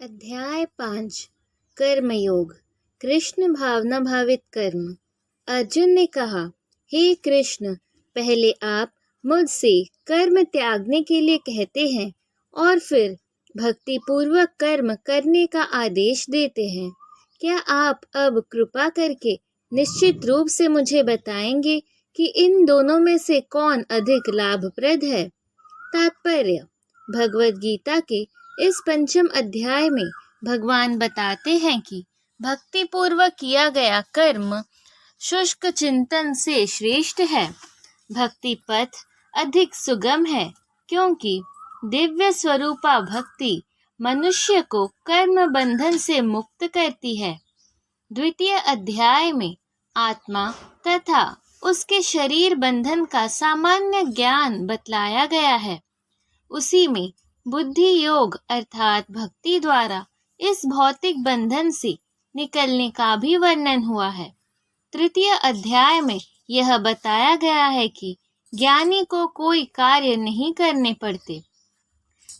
अध्याय 5 कर्मयोग। कृष्ण भावना भावित कर्म। अर्जुन ने कहा, हे कृष्ण, पहले आप मुझसे कर्म त्यागने के लिए कहते हैं और फिर भक्ति पूर्वक कर्म करने का आदेश देते हैं। क्या आप अब कृपा करके निश्चित रूप से मुझे बताएंगे कि इन दोनों में से कौन अधिक लाभप्रद है? तात्पर्य: भगवद गीता के इस पंचम अध्याय में भगवान बताते हैं कि भक्ति पूर्वक किया गया कर्म शुष्क चिंतन से श्रेष्ठ है। भक्ति पथ अधिक सुगम है क्योंकि दिव्य स्वरूपा भक्ति मनुष्य को कर्म बंधन से मुक्त करती है। द्वितीय अध्याय में आत्मा तथा उसके शरीर बंधन का सामान्य ज्ञान बतलाया गया है। उसी में बुद्धि योग अर्थात भक्ति द्वारा इस भौतिक बंधन से निकलने का भी वर्णन हुआ है। तृतीय अध्याय में यह बताया गया है कि ज्ञानी को कोई कार्य नहीं करने पड़ते।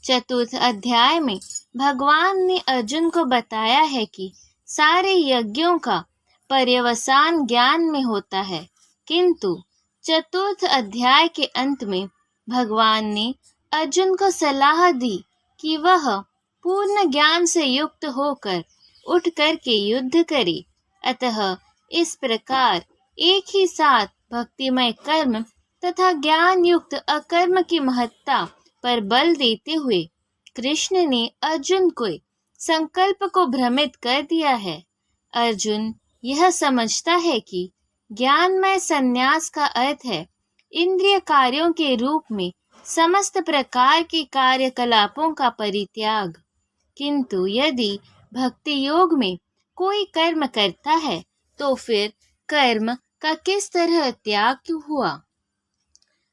चतुर्थ अध्याय में भगवान ने अर्जुन को बताया है कि सारे यज्ञों का पर्यवसान ज्ञान में होता है, किंतु चतुर्थ अध्याय के अंत में भगवान ने अर्जुन को सलाह दी कि वह पूर्ण ज्ञान से युक्त होकर उठ कर के युद्ध करे। अतः इस प्रकार एक ही साथ भक्तिमय कर्म तथा ज्ञान युक्त अकर्म की महत्ता पर बल देते हुए कृष्ण ने अर्जुन को संकल्प को भ्रमित कर दिया है। अर्जुन यह समझता है कि ज्ञानमय संन्यास का अर्थ है इंद्रिय कार्यों के रूप में समस्त प्रकार के कार्यकलापों का परित्याग, किंतु यदि भक्ति योग में कोई कर्म करता है तो फिर कर्म का किस तरह त्याग क्यों हुआ?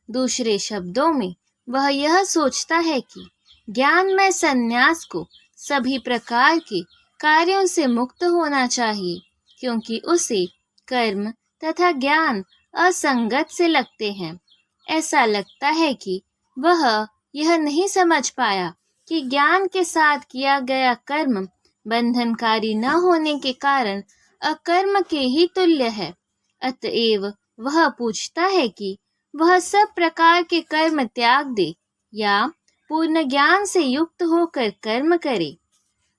दूसरे शब्दों में वह यह सोचता है कि ज्ञानमय संन्यास को सभी प्रकार के कार्यों से मुक्त होना चाहिए, क्योंकि उसे कर्म तथा ज्ञान असंगत से लगते हैं। ऐसा लगता है कि वह यह नहीं समझ पाया कि ज्ञान के साथ किया गया कर्म बंधनकारी न होने के कारण अकर्म के ही तुल्य है। अतएव वह पूछता है कि वह सब प्रकार के कर्म त्याग दे या पूर्ण ज्ञान से युक्त होकर कर्म करे।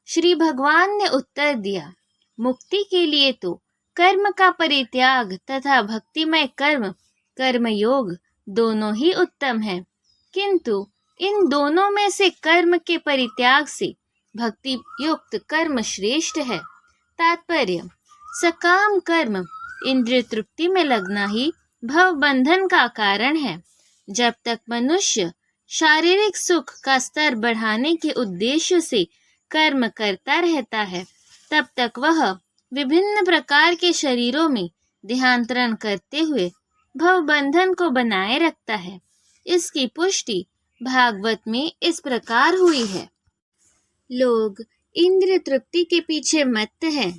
श्री भगवान ने उत्तर दिया, मुक्ति के लिए तो कर्म का परित्याग तथा भक्तिमय कर्मयोग दोनों ही उत्तम है, किंतु इन दोनों में से कर्म के परित्याग से भक्ति युक्त कर्म श्रेष्ठ है। तात्पर्य: सकाम कर्म इंद्रिय तृप्ति में लगना ही भव बंधन का कारण है। जब तक मनुष्य शारीरिक सुख का स्तर बढ़ाने के उद्देश्य से कर्म करता रहता है, तब तक वह विभिन्न प्रकार के शरीरों में देहांतरण करते हुए भव बंधन को बनाए रखता है। इसकी पुष्टि भागवत में इस प्रकार हुई है। लोग इंद्रिय तृप्ति के पीछे मत्त हैं।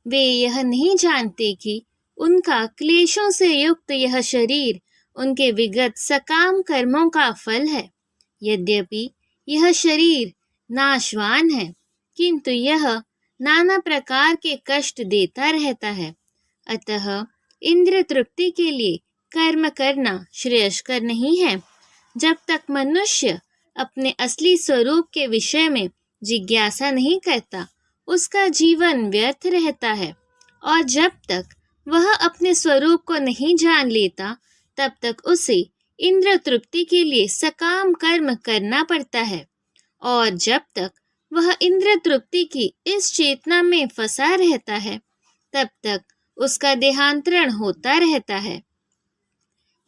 वे यह नहीं जानते कि उनका क्लेशों से युक्त यह शरीर उनके विगत सकाम कर्मों का फल है। यद्यपि यह शरीर नाशवान है, किंतु यह नाना प्रकार के कष्ट देता रहता है। अतः इंद्रिय तृप्ति के लिए कर्म करना श्रेयस्कर नहीं है। जब तक मनुष्य अपने असली स्वरूप के विषय में जिज्ञासा नहीं करता, उसका जीवन व्यर्थ रहता है, और जब तक वह अपने स्वरूप को नहीं जान लेता, तब तक उसे इंद्रिय तृप्ति के लिए सकाम कर्म करना पड़ता है। और जब तक वह इंद्रिय तृप्ति की इस चेतना में फंसा रहता है, तब तक उसका देहांतरण होता रहता है।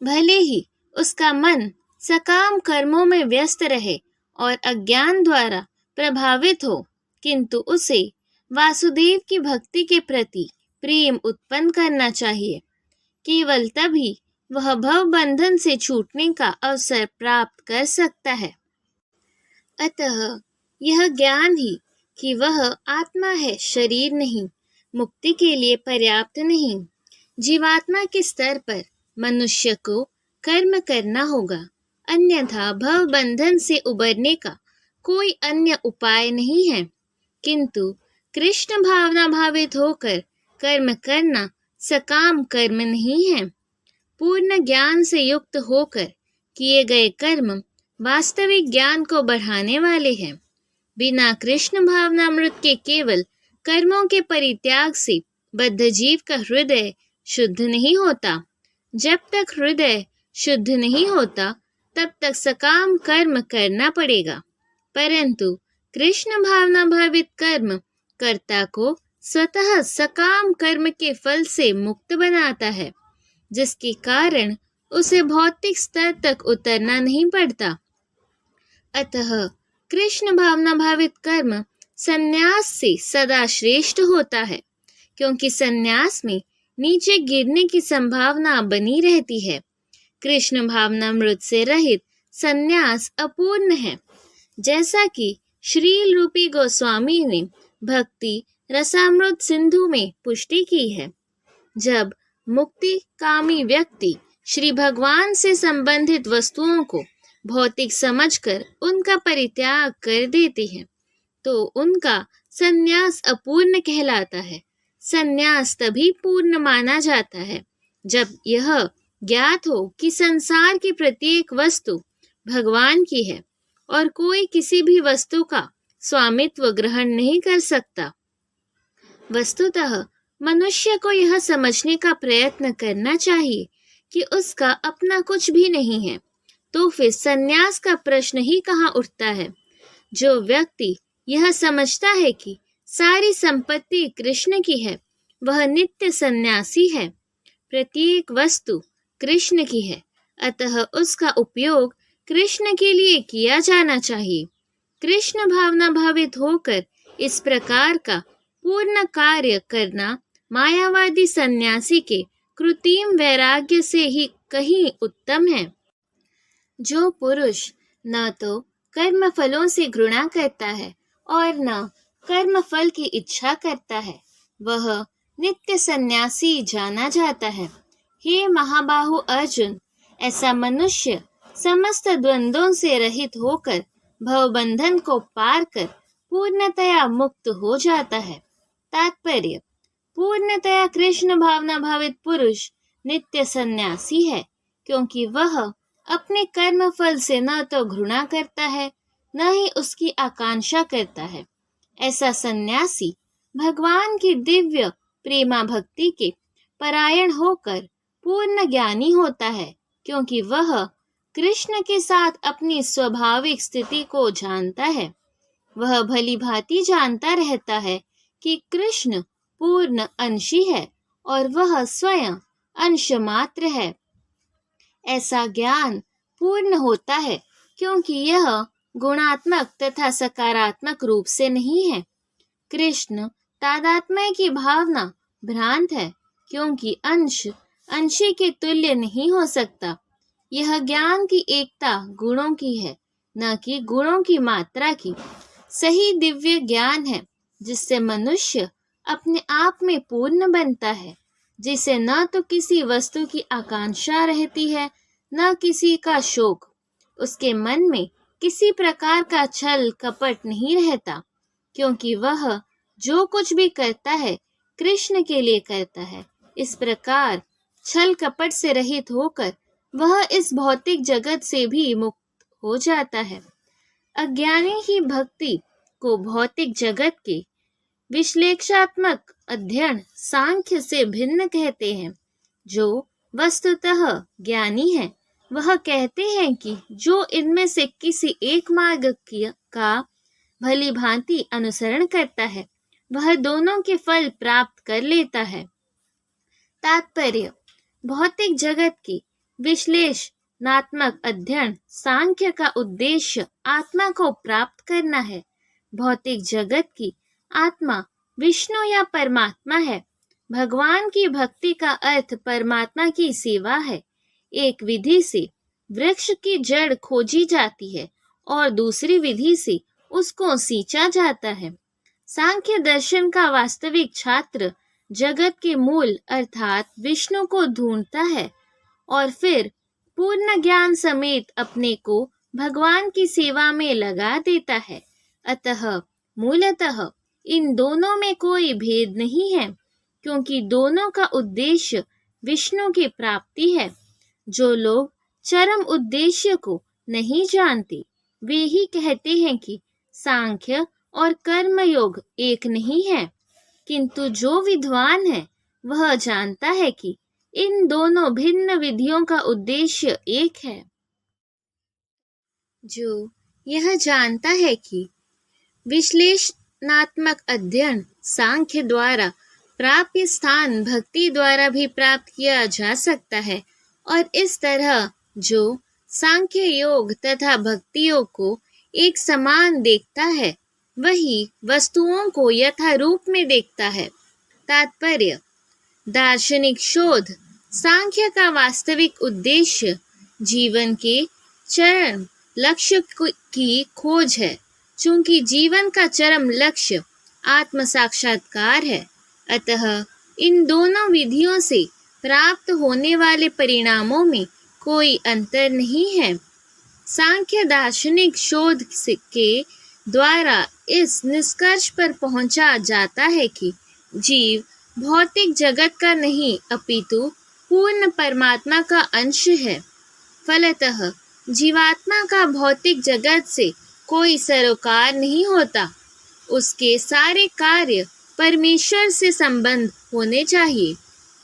भले ही उसका मन सकाम कर्मों में व्यस्त रहे और अज्ञान द्वारा प्रभावित हो, किंतु उसे वासुदेव की भक्ति के प्रति प्रेम उत्पन्न करना चाहिए। केवल तभी वह भव बंधन से छूटने का अवसर प्राप्त कर सकता है। अतः यह ज्ञान ही कि वह आत्मा है, शरीर नहीं, मुक्ति के लिए पर्याप्त नहीं। जीवात्मा के स्तर पर मनुष्य को कर्म करना होगा, अन्यथा भव बंधन से उबरने का कोई अन्य उपाय नहीं है। किंतु कृष्ण भावना भावित होकर कर्म करना सकाम कर्म नहीं है। पूर्ण ज्ञान से युक्त होकर किए गए कर्म वास्तविक ज्ञान को बढ़ाने वाले हैं। बिना कृष्ण भावनामृत के केवल कर्मों के परित्याग से बद्ध जीव का हृदय शुद्ध नहीं होता। जब तक हृदय शुद्ध नहीं होता तब तक सकाम कर्म करना पड़ेगा, परंतु कृष्ण भावना भावित कर्म कर्ता को स्वतः सकाम कर्म के फल से मुक्त बनाता है, जिसके कारण उसे भौतिक स्तर तक उतरना नहीं पड़ता। अतः कृष्ण भावना भावित कर्म संन्यास से सदा श्रेष्ठ होता है, क्योंकि संन्यास में नीचे गिरने की संभावना बनी रहती है। कृष्ण भावनामृत से रहित संन्यास अपूर्ण है, जैसा कि श्रील रूपी गोस्वामी ने भक्ति रसामृत सिंधु में पुष्टि की है। जब मुक्ति कामी व्यक्ति श्री भगवान से संबंधित वस्तुओं को भौतिक समझकर उनका परित्याग कर देते हैं, तो उनका संन्यास अपूर्ण कहलाता है। संन्यास तभी पूर्ण माना जाता है जब यह ज्ञात हो कि संसार की प्रत्येक वस्तु भगवान की है और कोई किसी भी वस्तु का स्वामित्व ग्रहण नहीं कर सकता। वस्तुतः मनुष्य को यह समझने का प्रयत्न करना चाहिए कि उसका अपना कुछ भी नहीं है, तो फिर संन्यास का प्रश्न ही कहाँ उठता है। जो व्यक्ति यह समझता है कि सारी संपत्ति कृष्ण की है, वह नित्य सन्यासी है। प्रत्येक वस्तु कृष्ण की है, अतः उसका उपयोग कृष्ण के लिए किया जाना चाहिए। कृष्ण भावना भावित होकर इस प्रकार का पूर्ण कार्य करना मायावादी सन्यासी के कृत्रिम वैराग्य से ही कहीं उत्तम है। जो पुरुष न तो कर्म फलों से घृणा करता है और न कर्म फल की इच्छा करता है, वह नित्य सन्यासी जाना जाता है। हे महाबाहु अर्जुन, ऐसा मनुष्य समस्त द्वंद्वों से रहित होकर भवबंधन को पार कर पूर्णतया मुक्त हो जाता है। तात्पर्य: पूर्णतया कृष्ण भावना भावित पुरुष नित्य सन्यासी है, क्योंकि वह अपने कर्म फल से न तो घृणा करता है, न ही उसकी आकांक्षा करता है। ऐसा सन्यासी भगवान की दिव्य प्रेमा भक्ति के परायण होकर पूर्ण ज्ञानी होता है, क्योंकि वह कृष्ण के साथ अपनी स्वाभाविक स्थिति को जानता है। वह भली भांति जानता रहता है कि कृष्ण पूर्ण अंशी है और वह स्वयं अंश मात्र है। ऐसा ज्ञान पूर्ण होता है क्योंकि यह गुणात्मक तथा सकारात्मक रूप से नहीं है। कृष्ण तादात्म्य की भावना भ्रांत है, क्योंकि अंश अंशी के तुल्य नहीं हो सकता। यह ज्ञान की एकता गुणों की है, न कि गुणों की मात्रा की। सही दिव्य ज्ञान है जिससे मनुष्य अपने आप में पूर्ण बनता है, जिसे न तो किसी वस्तु की आकांक्षा रहती है, न किसी का शोक। उसके मन में किसी प्रकार का छल कपट नहीं रहता, क्योंकि वह जो कुछ भी करता है कृष्ण के लिए करता है। इस प्रकार छल कपट से रहित होकर वह इस भौतिक जगत से भी मुक्त हो जाता है। अज्ञानी ही भक्ति को भौतिक जगत के विश्लेषणात्मक अध्ययन सांख्य से भिन्न कहते हैं। जो वस्तुतः ज्ञानी है वह कहते हैं कि जो इनमें से किसी एक मार्ग का भली भांति अनुसरण करता है, वह दोनों के फल प्राप्त कर लेता है। तात्पर्य: भौतिक जगत के विश्लेषणात्मक अध्ययन सांख्य का उद्देश्य आत्मा को प्राप्त करना है। भौतिक जगत की आत्मा विष्णु या परमात्मा है। भगवान की भक्ति का अर्थ परमात्मा की सेवा है। एक विधि से वृक्ष की जड़ खोजी जाती है और दूसरी विधि से उसको सींचा जाता है। सांख्य दर्शन का वास्तविक छात्र जगत के मूल अर्थात विष्णु को ढूंढता है और फिर पूर्ण ज्ञान समेत अपने को भगवान की सेवा में लगा देता है। अतः मूलतः इन दोनों में कोई भेद नहीं है, क्योंकि दोनों का उद्देश्य विष्णु की प्राप्ति है। जो लोग चरम उद्देश्य को नहीं जानते, वे ही कहते हैं कि सांख्य और कर्म योग एक नहीं है, किंतु जो विद्वान है वह जानता है कि इन दोनों भिन्न विधियों का उद्देश्य एक है। जो यह जानता है कि विश्लेषणात्मक अध्ययन सांख्य द्वारा प्राप्य स्थान भक्ति द्वारा भी प्राप्त किया जा सकता है, और इस तरह जो सांख्य योग तथा भक्ति योग को एक समान देखता है, वही वस्तुओं को यथा रूप में देखता है। तात्पर्य: दार्शनिक शोध सांख्य का वास्तविक उद्देश्य जीवन के चरम लक्ष्य की खोज है। चूंकि जीवन का चरम लक्ष्य आत्म साक्षात्कार है, अतः इन दोनों विधियों से प्राप्त होने वाले परिणामों में कोई अंतर नहीं है। सांख्य दार्शनिक शोध के द्वारा इस निष्कर्ष पर पहुंचा जाता है कि जीव भौतिक जगत का नहीं अपितु पूर्ण परमात्मा का अंश है। फलतः जीवात्मा का भौतिक जगत से कोई सरोकार नहीं होता। उसके सारे कार्य परमेश्वर से संबंध होने चाहिए।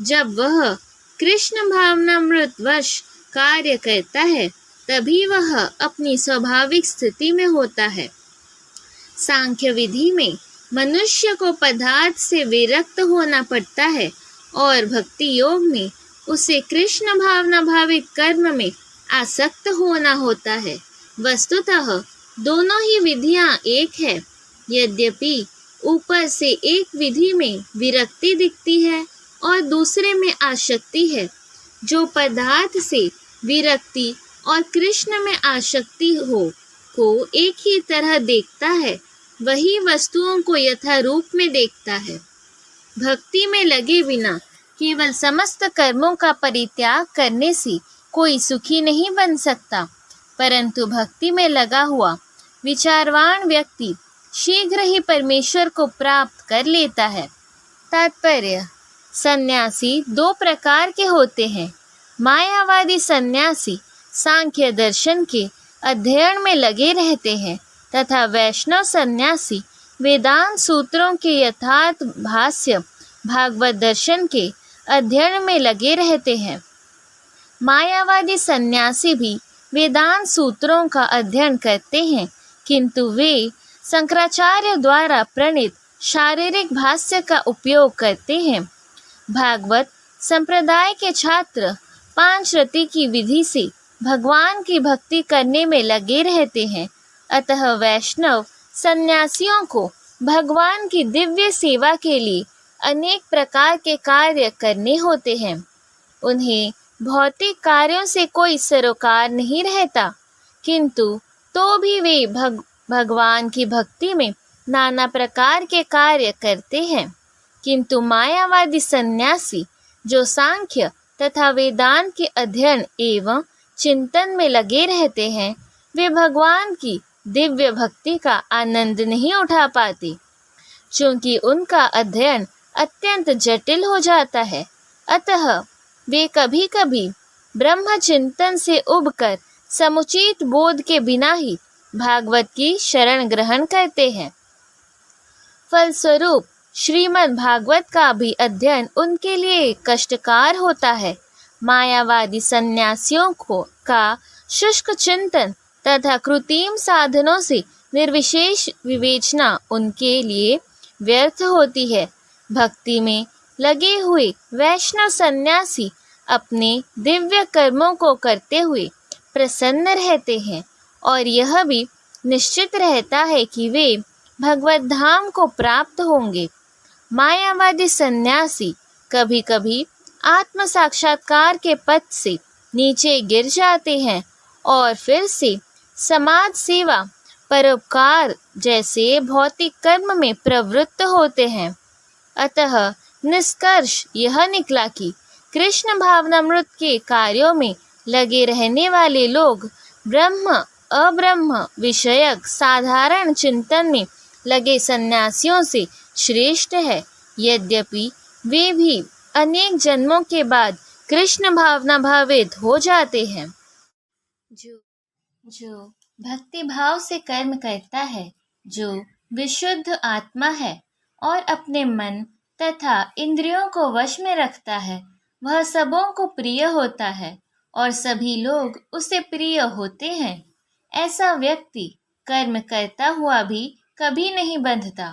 जब वह कृष्ण भावनामृत वश कार्य करता है, तभी वह अपनी स्वाभाविक स्थिति में होता है। सांख्य विधि में मनुष्य को पदार्थ से विरक्त होना पड़ता है, और भक्ति योग में उसे कृष्ण भावना भावित कर्म में आसक्त होना होता है। वस्तुतः दोनों ही विधियां एक है, यद्यपि ऊपर से एक विधि में विरक्ति दिखती है और दूसरे में आसक्ति है। जो पदार्थ से विरक्ति और कृष्ण में आसक्ति को एक ही तरह देखता है, वही वस्तुओं को यथा रूप में देखता है। भक्ति में लगे बिना केवल समस्त कर्मों का परित्याग करने से कोई सुखी नहीं बन सकता, परंतु भक्ति में लगा हुआ विचारवान व्यक्ति शीघ्र ही परमेश्वर को प्राप्त कर लेता है। तात्पर्य: सन्यासी दो प्रकार के होते हैं। मायावादी सन्यासी सांख्य दर्शन के अध्ययन में लगे रहते हैं, तथा वैष्णव सन्यासी वेदांत सूत्रों के यथार्थ भाष्य भागवत दर्शन के अध्ययन में लगे रहते हैं। मायावादी सन्यासी भी वेदांत सूत्रों का अध्ययन करते हैं, किंतु वे शंकराचार्य द्वारा प्रणीत शारीरिक भाष्य का उपयोग करते हैं। भागवत संप्रदाय के छात्र 5 रति की विधि से भगवान की भक्ति करने में लगे रहते हैं। अतः वैष्णव सन्यासियों को भगवान की दिव्य सेवा के लिए अनेक प्रकार के कार्य करने होते हैं। उन्हें भौतिक कार्यों से कोई सरोकार नहीं रहता, किंतु तो भी वे भगवान की भक्ति में नाना प्रकार के कार्य करते हैं। किंतु मायावादी सन्यासी जो सांख्य तथा वेदांत के अध्ययन एवं चिंतन में लगे रहते हैं, वे भगवान की दिव्य भक्ति का आनंद नहीं उठा पाते, क्योंकि उनका अध्ययन अत्यंत जटिल हो जाता है। अतः वे कभी कभी ब्रह्म चिंतन से उबकर समुचित बोध के बिना ही भागवत की शरण ग्रहण करते हैं। फलस्वरूप श्रीमद् भागवत का भी अध्ययन उनके लिए कष्टकार होता है। मायावादी सन्यासियों का शुष्क चिंतन तथा कृत्रिम साधनों से निर्विशेष विवेचना उनके लिए व्यर्थ होती है। भक्ति में लगे हुए वैष्णव सन्यासी अपने दिव्य कर्मों को करते हुए प्रसन्न रहते हैं, और यह भी निश्चित रहता है कि वे भगवत धाम को प्राप्त होंगे। मायावादी सन्यासी कभी कभी आत्म साक्षात्कार के पथ से नीचे गिर जाते हैं और फिर से समाज सेवा, परोपकार जैसे भौतिक कर्म में प्रवृत्त होते हैं। अतः निष्कर्ष यह निकला कि कृष्ण भावनामृत के कार्यों में लगे रहने वाले लोग ब्रह्म अब्रह्म विषयक साधारण चिंतन में लगे सन्यासियों से श्रेष्ठ है, यद्यपि वे भी अनेक जन्मों के बाद कृष्ण भावना भावित हो जाते हैं। जो भक्ति भाव से कर्म करता है, जो विशुद्ध आत्मा है और अपने मन तथा इंद्रियों को वश में रखता है, वह सबों को प्रिय होता है और सभी लोग उसे प्रिय होते हैं। ऐसा व्यक्ति कर्म करता हुआ भी कभी नहीं बंधता।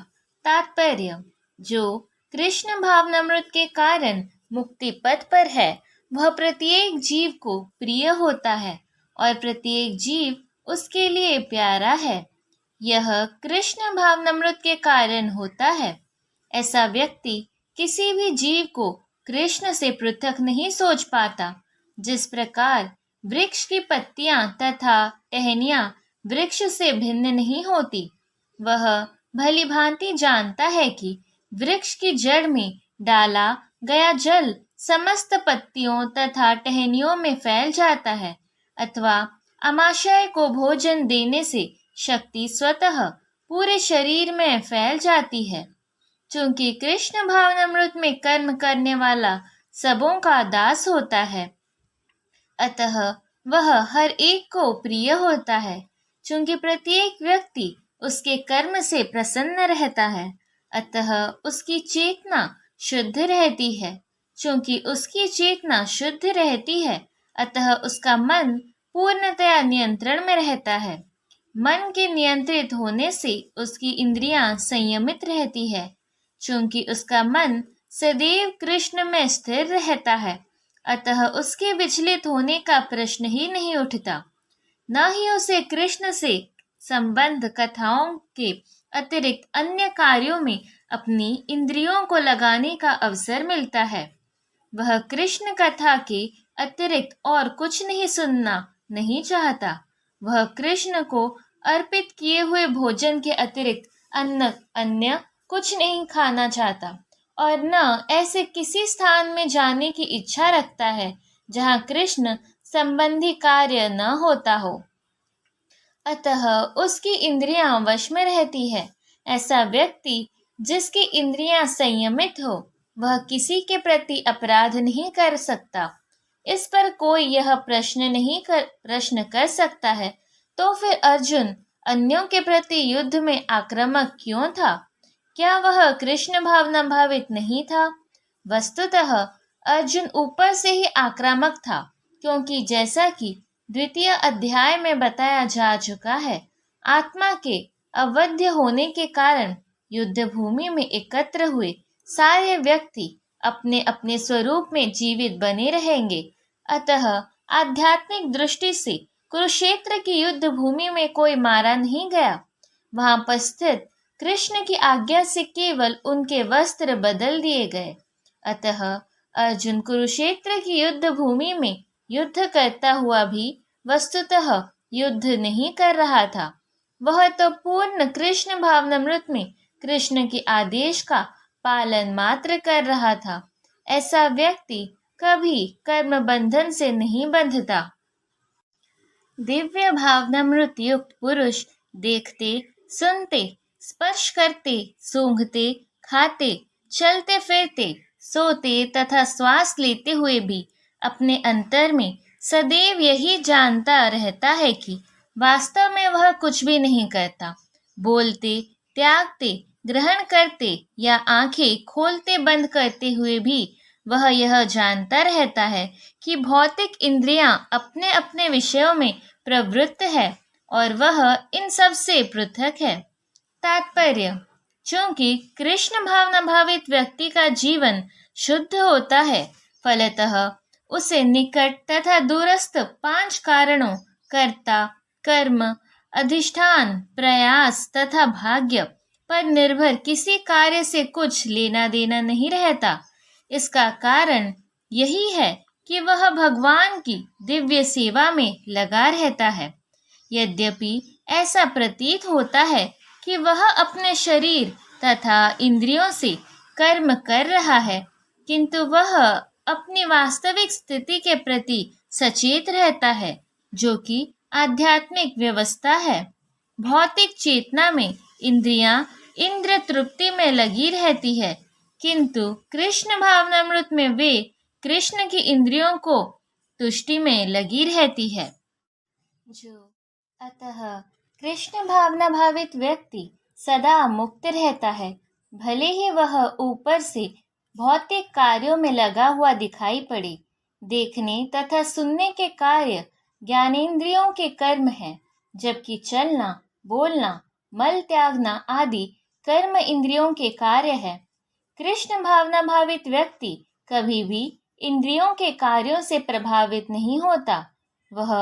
तात्पर्य: जो कृष्ण भावनामृत के कारण मुक्ति पथ पर है, वह प्रत्येक जीव को प्रिय होता है और प्रत्येक जीव उसके लिए प्यारा है। यह कृष्ण भावनामृत के कारण होता है। ऐसा व्यक्ति किसी भी जीव को कृष्ण से पृथक नहीं सोच पाता। जिस प्रकार वृक्ष की पत्तियां तथा टहनियां वृक्ष से भिन्न नहीं होती, वह भली भांति जानता है कि वृक्ष की जड़ में डाला गया जल समस्त पत्तियों तथा टहनियों में फैल जाता है, अथवा आमाशय को भोजन देने से शक्ति स्वतः पूरे शरीर में फैल जाती है। चूंकि कृष्ण भावनामृत में कर्म करने वाला सबों का दास होता है, अतः वह हर एक को प्रिय होता है। चूंकि प्रत्येक व्यक्ति उसके कर्म से प्रसन्न रहता है, अतः उसकी चेतना शुद्ध रहती है। चूंकि उसकी चेतना शुद्ध रहती है, अतः उसका मन पूर्णतया नियंत्रण में रहता है। मन के नियंत्रित होने से उसकी इंद्रियां संयमित रहती है। चूंकि उसका मन सदैव कृष्ण में स्थिर रहता है, अतः उसके विचलित होने का प्रश्न ही नहीं उठता। न ही उसे कृष्ण से संबंध कथाओं के अतिरिक्त अन्य कार्यों में अपनी इंद्रियों को लगाने का अवसर मिलता है। वह कृष्ण कथा के अतिरिक्त और कुछ नहीं सुनना नहीं चाहता। वह कृष्ण को अर्पित किए हुए भोजन के अतिरिक्त अन्य कुछ नहीं खाना चाहता और न ऐसे किसी स्थान में जाने की इच्छा रखता है जहाँ कृष्ण संबंधी कार्य न होता हो। अतः उसकी इंद्रियां वश में रहती है। ऐसा व्यक्ति जिसकी इंद्रियां संयमित हो, वह किसी के प्रति अपराध नहीं कर सकता। इस पर कोई यह प्रश्न कर सकता है, तो फिर अर्जुन अन्यों के प्रति युद्ध में आक्रामक क्यों था? क्या वह कृष्ण भावना भावित नहीं था? वस्तुतः अर्जुन ऊपर से ही आक्रामक था, क्योंकि जैसा कि द्वितीय अध्याय में बताया जा चुका है, आत्मा के अवध्य होने के कारण युद्ध भूमि में एकत्र हुए सारे व्यक्ति अपने अपने स्वरूप में जीवित बने रहेंगे। अतः आध्यात्मिक दृष्टि से कुरुक्षेत्र की युद्ध भूमि में कोई मारा नहीं गया। वहां पर स्थित कृष्ण की आज्ञा से केवल उनके वस्त्र बदल दिए गए। अतः अर्जुन कुरुक्षेत्र की युद्ध भूमि में युद्ध करता हुआ भी वस्तुतः युद्ध नहीं कर रहा था। वह तो पूर्ण कृष्ण भावनामृत में कृष्ण के आदेश का पालन मात्र कर रहा था। ऐसा व्यक्ति कभी कर्म बंधन से नहीं बंधता। दिव्य भावनामृत युक्त पुरुष देखते, सुनते, स्पर्श करते, सूंघते, खाते, चलते फिरते, सोते तथा श्वास लेते हुए भी अपने अंतर में सदैव यही जानता रहता है कि वास्तव में वह कुछ भी नहीं करता। बोलते, त्यागते, ग्रहण करते या आंखें खोलते बंद करते हुए भी वह यह जानता रहता है कि भौतिक इंद्रियां अपने अपने विषयों में प्रवृत्त है और वह इन सब से पृथक है। तात्पर्य: चूंकि कृष्ण भावना भावित व्यक्ति का जीवन शुद्ध होता है, फलतः उसे निकट तथा दूरस्थ 5 कारणों कर्ता, कर्म, अधिष्ठान, प्रयास तथा भाग्य पर निर्भर किसी कार्य से कुछ लेना देना नहीं रहता। इसका कारण यही है कि वह भगवान की दिव्य सेवा में लगा रहता है। यद्यपि ऐसा प्रतीत होता है कि वह अपने शरीर तथा इंद्रियों से कर्म कर रहा है, किंतु वह अपनी वास्तविक स्थिति के प्रति सचेत रहता है, जो कि आध्यात्मिक व्यवस्था है। भौतिक चेतना में इंद्रियां इंद्र तृप्ति में लगी रहती है, किंतु कृष्ण भावनामृत में वे कृष्ण की इंद्रियों को तुष्टि में लगी रहती है। जो अतः कृष्ण भावना भावित व्यक्ति सदा मुक्त रहता है, भले ही वह ऊपर से भौतिक कार्यों में लगा हुआ दिखाई पड़े। देखने तथा सुनने के कार्य ज्ञानेंद्रियों के कर्म हैं, जबकि चलना, बोलना, मल त्यागना आदि कर्म इंद्रियों के कार्य है। कृष्ण भावना भावित व्यक्ति कभी भी इंद्रियों के कार्यों से प्रभावित नहीं होता। वह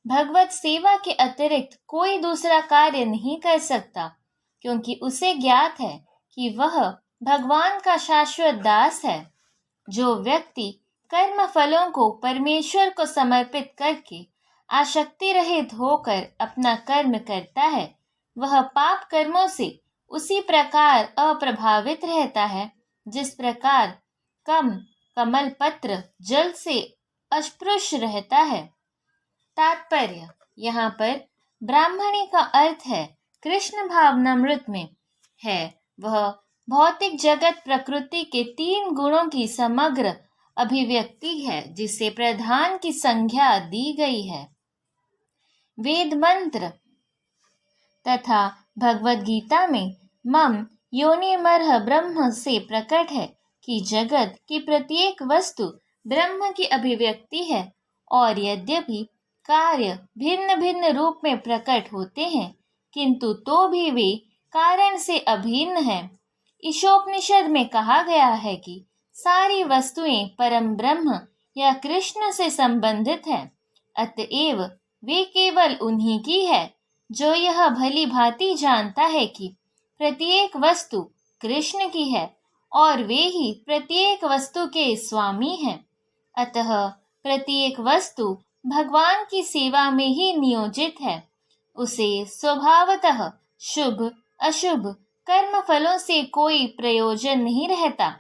भगवत सेवा के अतिरिक्त कोई दूसरा कार्य नहीं कर सकता, क्योंकि उसे ज्ञात है कि वह भगवान का शाश्वत दास है। जो व्यक्ति कर्म फलों को परमेश्वर को समर्पित करके आसक्ति रहित होकर अपना कर्म करता है, वह पाप कर्मों से उसी प्रकार अप्रभावित रहता है जिस प्रकार कमल पत्र जल से अस्पृश्य रहता है। तात्पर्य: यहाँ पर ब्राह्मणी का अर्थ है कृष्ण भावनामृत में है वह भौतिक जगत प्रकृति के 3 गुणों की समग्र अभिव्यक्ति है, जिसे प्रधान की संज्ञा दी गई है। वेद मंत्र तथा भगवद गीता में मम योनिमर्ह ब्रह्म से प्रकट है कि जगत की प्रत्येक वस्तु ब्रह्म की अभिव्यक्ति है, और यद्यपि कार्य भिन्न भिन्न रूप में प्रकट होते हैं, किंतु तो भी वे कारण से अभिन्न हैं। ईशोपनिषद में कहा गया है कि सारी वस्तुएं परम ब्रह्म या कृष्ण से संबंधित हैं, अतएव वे केवल उन्हीं की है। जो यह भली भांति जानता है कि प्रत्येक वस्तु कृष्ण की है और वे ही प्रत्येक वस्तु के स्वामी हैं, अतः प्रत्येक वस्तु भगवान की सेवा में ही नियोजित है। उसे स्वभावतः शुभ अशुभ कर्म फलों से कोई प्रयोजन नहीं रहता।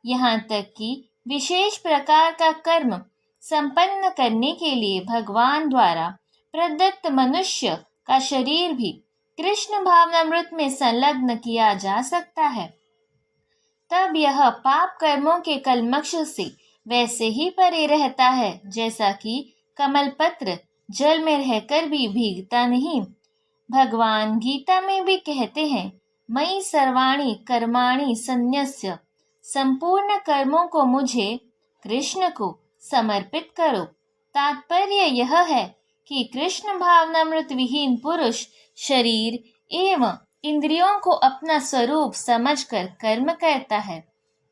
यहाँ तक कि विशेष प्रकार का कर्म संपन्न करने के लिए भगवान द्वारा प्रदत्त मनुष्य का शरीर भी कृष्ण भावनामृत में संलग्न किया जा सकता है। तब यह पाप कर्मों के कलमश से वैसे ही परे रहता है जैसा कि कमल पत्र जल में रहकर भी भीगता नहीं। भगवान गीता में भी कहते हैं, मयि सर्वाणि कर्माणि सन्न्यस्य, संपूर्ण कर्मों को मुझे कृष्ण को समर्पित करो। तात्पर्य यह है कि कृष्ण भावनामृत विहीन पुरुष शरीर एवं इंद्रियों को अपना स्वरूप समझकर कर्म करता है,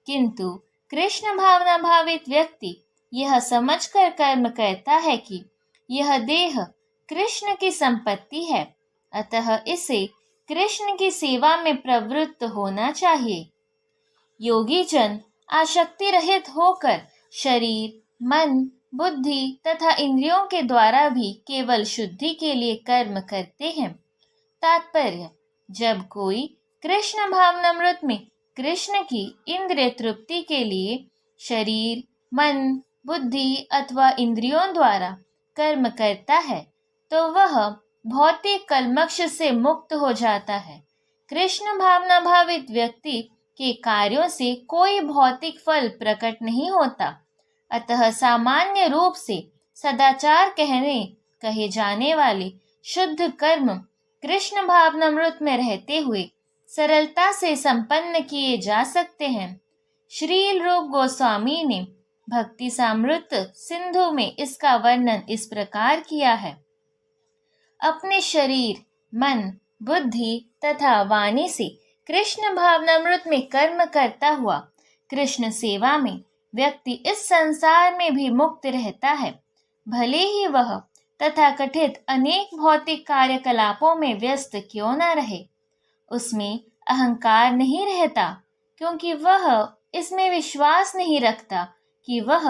किंतु कृष्ण भावना भावित व्यक्ति यह समझकर कर्म करता है कि यह देह कृष्ण की संपत्ति है, अतः इसे कृष्ण की सेवा में प्रवृत्त होना चाहिए। योगी जन आसक्ति रहित होकर शरीर, मन, बुद्धि तथा इंद्रियों के द्वारा भी केवल शुद्धि के लिए कर्म करते हैं। तात्पर्य: जब कोई कृष्ण भावनामृत में कृष्ण की इंद्रिय तृप्ति के लिए शरीर, मन, बुद्धि अथवा इंद्रियों द्वारा कर्म करता है, तो वह भौतिक कलमश से मुक्त हो जाता है। कृष्ण भावना भावित व्यक्ति के कार्यों से कोई भौतिक फल प्रकट नहीं होता, अतः सामान्य रूप से सदाचार कहे जाने वाले शुद्ध कर्म कृष्ण भावनामृत में रहते हुए सरलता से संपन्न किए जा सकते हैं। श्रील रूप गोस्वामी ने भक्ति सामृत सिंधु में इसका वर्णन इस प्रकार किया है। अपने शरीर, मन, बुद्धि तथा वाणी से कृष्ण भावनामृत में कर्म करता हुआ कृष्ण सेवा में व्यक्ति इस संसार में भी मुक्त रहता है, भले ही वह तथाकथित अनेक भौतिक कार्यकलापों में व्यस्त क्यों न रहे। उसमें अहंकार नहीं रहता, क्योंकि वह इसमें विश्वास नहीं रखता कि वह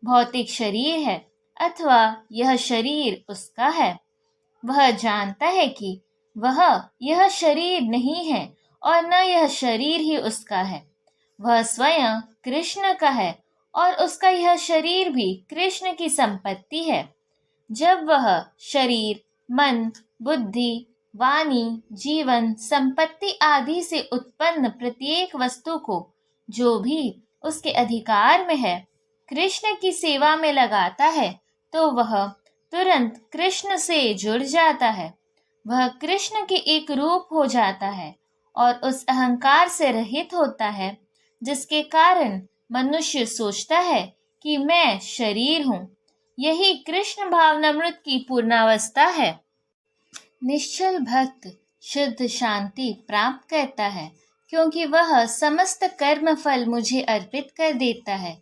भौतिक शरीर है अथवा यह शरीर उसका है। वह जानता है कि वह यह शरीर नहीं है और न यह शरीर ही उसका है। वह स्वयं कृष्ण का है और उसका यह शरीर भी कृष्ण की संपत्ति है। जब वह शरीर, मन, बुद्धि, वाणी, जीवन, संपत्ति आदि से उत्पन्न प्रत्येक वस्तु को जो भी उसके अधिकार में है कृष्ण की सेवा में लगाता है तो वह तुरंत कृष्ण से जुड़ जाता है। वह कृष्ण के एक रूप हो जाता है और उस अहंकार से रहित होता है जिसके कारण मनुष्य सोचता है कि मैं शरीर हूँ। यही कृष्ण भावनामृत की पूर्णावस्था है। निश्चल भक्त शुद्ध शांति प्राप्त करता है क्योंकि वह समस्त कर्म फल मुझे अर्पित कर देता है।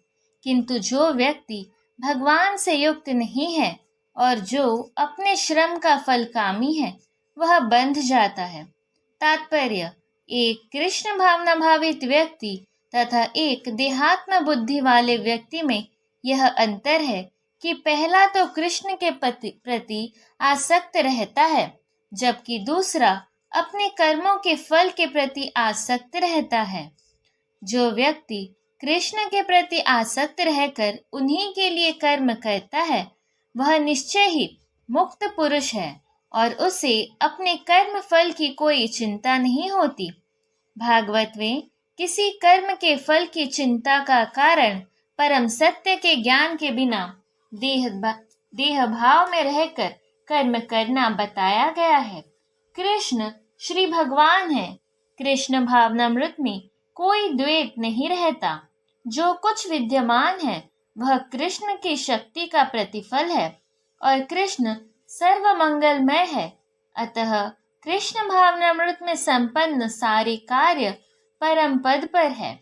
किंतु जो व्यक्ति भगवान से युक्त नहीं है और जो अपने श्रम का फल कामी है वह बंध जाता है। तात्पर्य, एक कृष्ण भावना भावित व्यक्ति तथा एक देहात्म बुद्धि वाले व्यक्ति में यह अंतर है कि पहला तो कृष्ण के प्रति आसक्त रहता है जबकि दूसरा अपने कर्मों के फल के प्रति आसक्त रहता है। जो व्यक्ति कृष्ण के प्रति आसक्त रहकर उन्हीं के लिए कर्म करता है वह निश्चय ही मुक्त पुरुष है और उसे अपने कर्म फल की कोई चिंता नहीं होती। भागवत में किसी कर्म के फल की चिंता का कारण परम सत्य के ज्ञान के बिना देह भाव में रहकर कर्म करना बताया गया है। कृष्ण श्री भगवान है। कृष्ण भावनामृत में कोई द्वैत नहीं रहता। जो कुछ विद्यमान है वह कृष्ण की शक्ति का प्रतिफल है और कृष्ण सर्वमंगलमय है। अतः कृष्ण भावनामृत में संपन्न सारे कार्य परम पद पर है।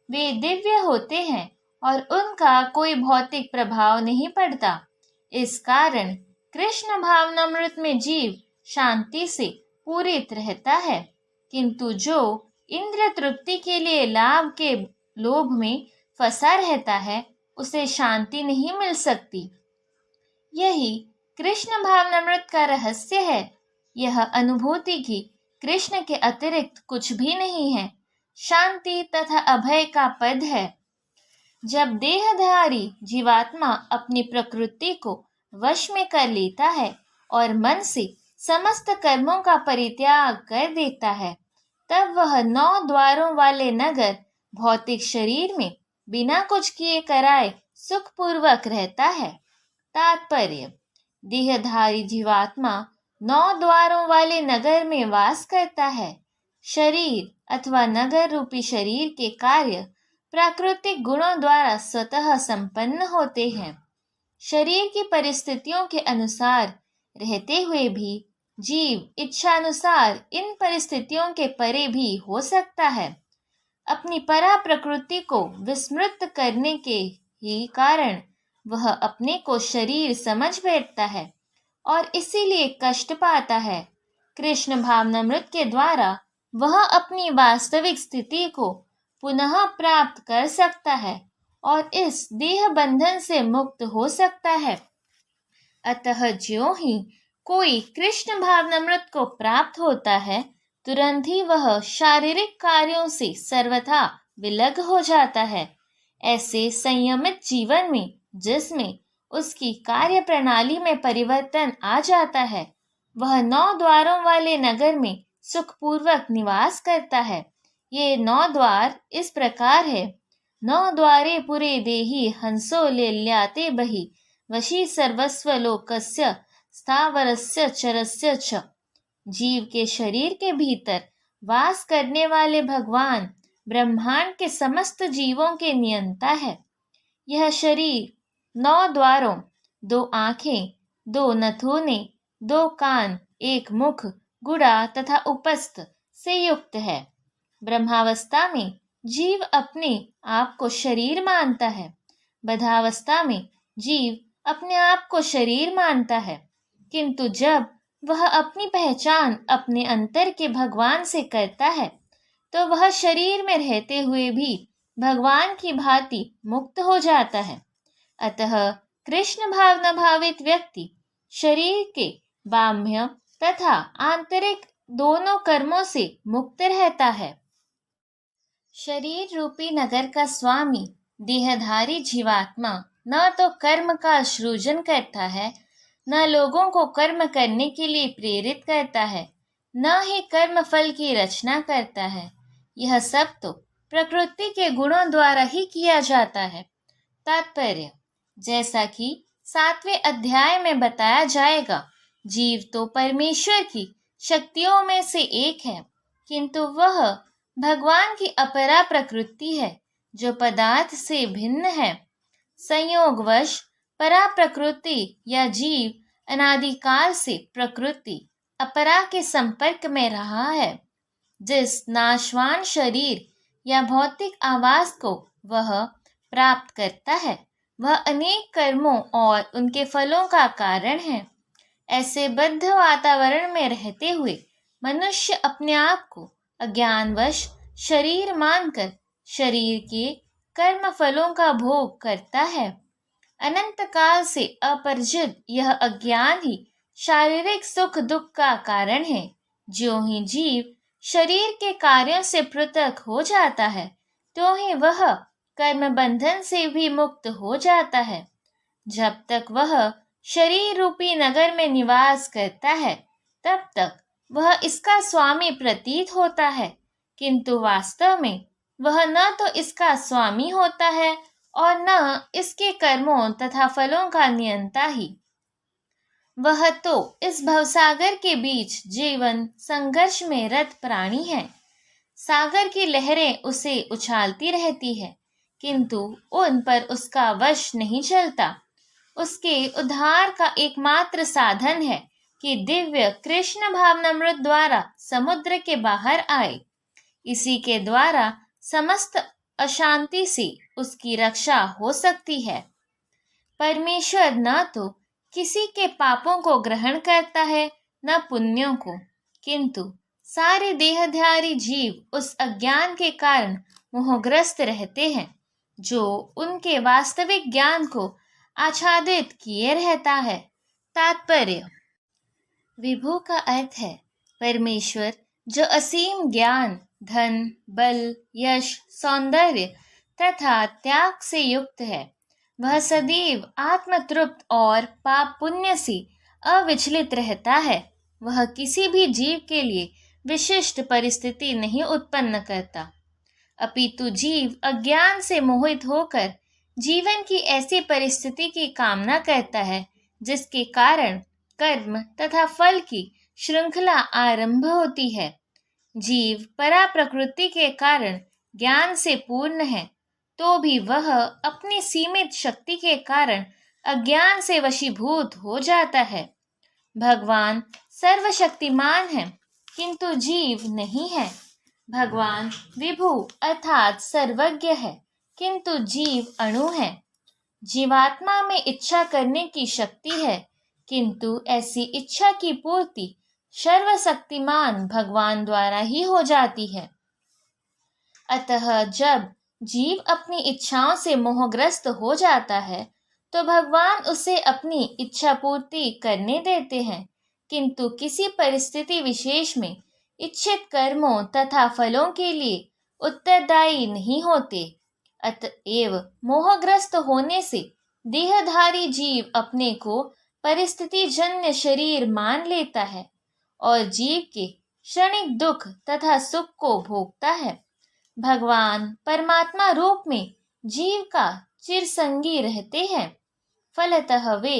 वे दिव्य होते हैं और उनका कोई भौतिक प्रभाव नहीं पड़ता। इस कारण कृष्ण भावनामृत में जीव शांति से पूरित रहता है। किंतु जो इंद्र तृप्ति के लिए लाभ के लोभ में फंसा रहता है उसे शांति नहीं मिल सकती। यही कृष्ण भावनामृत का रहस्य है। यह अनुभूति की कृष्ण के अतिरिक्त कुछ भी नहीं है, शांति तथा अभय का पद है। जब देहधारी जीवात्मा अपनी प्रकृति को वश में कर लेता है और मन से समस्त कर्मों का परित्याग कर देता है तब वह 9 द्वारों वाले नगर भौतिक शरीर में बिना कुछ किए कराए सुखपूर्वक रहता है। तात्पर्य, देहधारी जीवात्मा 9 द्वारों वाले नगर में वास करता है। शरीर अथवा नगर रूपी शरीर के कार्य प्राकृतिक गुणों द्वारा स्वतः संपन्न होते हैं। शरीर की परिस्थितियों के अनुसार रहते हुए भी जीव इच्छानुसार इन परिस्थितियों के परे भी हो सकता है। अपनी परा प्रकृति को विस्मृत करने के ही कारण वह अपने को शरीर समझ बैठता है और इसीलिए कष्ट पाता है। कृष्ण भावनामृत के द्वारा वह अपनी वास्तविक स्थिति को पुनः प्राप्त कर सकता है और इस देह बंधन से मुक्त हो सकता है। अतः ज्यों ही कोई कृष्ण भावनामृत को प्राप्त होता है तुरंत ही वह शारीरिक कार्यों से सर्वथा विलग हो जाता है। ऐसे संयमित जीवन में जिसमें उसकी कार्य प्रणाली में परिवर्तन आ जाता है वह 9 द्वारों वाले नगर में सुखपूर्वक निवास करता है। ये 9 द्वार इस प्रकार है। 9 द्वारे पुरे देहि हंसो लेल्याते बहि वशी सर्वस्व लोकस्य स्थावरस्य चरस्य च। जीव के शरीर के भीतर वास करने वाले भगवान ब्रह्मांड के समस्त जीवों के नियंता है। यह शरीर 9 द्वारों, 2 आँखें, 2 नथुने, 2 कान, 1 मुख, गुड़ा तथा उपस्थ से युक्त है। ब्रह्मावस्था में जीव अपने आप को शरीर मानता है। बद्धावस्था में जीव अपने आप को शरीर मानता है। किंतु जब वह अपनी पहचान अपने अंतर के भगवान से करता है तो वह शरीर में रहते हुए भी भगवान की भांति मुक्त हो जाता है। अतः कृष्ण भावना भावित व्यक्ति शरीर के बाह्य तथा आंतरिक दोनों कर्मों से मुक्त रहता है। शरीर रूपी नगर का स्वामी देहधारी जीवात्मा न तो कर्म का सृजन करता है न लोगों को कर्म करने के लिए प्रेरित करता है। न ही कर्म फल की रचना करता है। यह सब तो प्रकृति के गुणों द्वारा ही किया जाता है। तात्पर्य, जैसा कि 7वें अध्याय में बताया जाएगा, जीव तो परमेश्वर की शक्तियों में से एक है, किंतु वह भगवान की अपरा प्रकृति है जो पदार्थ से भिन्न है। संयोगवश परा प्रकृति या जीव अनादिकाल से प्रकृति अपरा के संपर्क में रहा है। जिस नाशवान शरीर या भौतिक आवास को वह प्राप्त करता है, वह अनेक कर्मों और उनके फलों का कारण है। ऐसे बद्ध वातावरण में रहते हुए मनुष्य अपने आप को अज्ञानवश शरीर मानकर शरीर के कर्म फलों का भोग करता है। अनंत काल से अपरिचित यह अज्ञान ही शारीरिक सुख दुख का कारण है। ज्यों ही जीव शरीर के कार्यों से पृथक हो जाता है, त्यों ही वह कर्म बंधन से भी मुक्त हो जाता है। जब तक वह शरीर रूपी नगर में निवास करता है, तब तक वह इसका स्वामी प्रतीत होता है, किंतु वास्तव में वह न तो इसका स्वामी होता है और न इसके कर्मों तथा फलों का नियंता ही। वह तो इस भवसागर के बीच जीवन संघर्ष में रत प्राणी है। सागर की लहरें उसे उछालती रहती है, किंतु उन पर उसका वश नहीं चलता। उसके उद्धार का एकमात्र साधन है कि दिव्य कृष्ण भावनामृत द्वारा समुद्र के बाहर आए। इसी के द्वारा समस्त अशांति से उसकी रक्षा हो सकती है। परमेश्वर न तो किसी के पापों को ग्रहण करता है, न पुण्यों को, किंतु सारे देहधारी जीव उस अज्ञान के कारण मोहग्रस्त रहते हैं जो उनके वास्तविक ज्ञान को आच्छादित किए रहता है। तात्पर्य, विभु का अर्थ है परमेश्वर, जो असीम ज्ञान, धन, बल, यश, सौंदर्य तथा त्याग से युक्त है। वह सदैव आत्मतृप्त और पाप पुण्य से अविचलित रहता है। वह किसी भी जीव के लिए विशिष्ट परिस्थिति नहीं उत्पन्न करता, अपितु जीव अज्ञान से मोहित होकर जीवन की ऐसी परिस्थिति की कामना करता है जिसके कारण कर्म तथा फल की श्रृंखला आरंभ होती है। जीव परा प्रकृति के कारण ज्ञान से पूर्ण है, तो भी वह अपनी सीमित शक्ति के कारण अज्ञान से वशीभूत हो जाता है। भगवान सर्वशक्तिमान है, किंतु जीव नहीं है। भगवान विभु अर्थात सर्वज्ञ है, किंतु जीव अणु है। जीवात्मा में इच्छा करने की शक्ति है, किंतु ऐसी इच्छा की पूर्ति सर्वशक्तिमान भगवान द्वारा ही हो जाती है। अतः जब जीव अपनी इच्छाओं से मोहग्रस्त हो जाता है, तो भगवान उसे अपनी इच्छा पूर्ति करने देते हैं, किंतु किसी परिस्थिति विशेष में इच्छित कर्मों तथा फलों के लिए उत्तरदायी नहीं होते। अतएव मोहग्रस्त होने से देहधारी जीव अपने को परिस्थिति जन्य शरीर मान लेता है और जीव के क्षणिक दुख तथा सुख को भोगता है। भगवान परमात्मा रूप में जीव का चिरसंगी रहते हैं। फलतः वे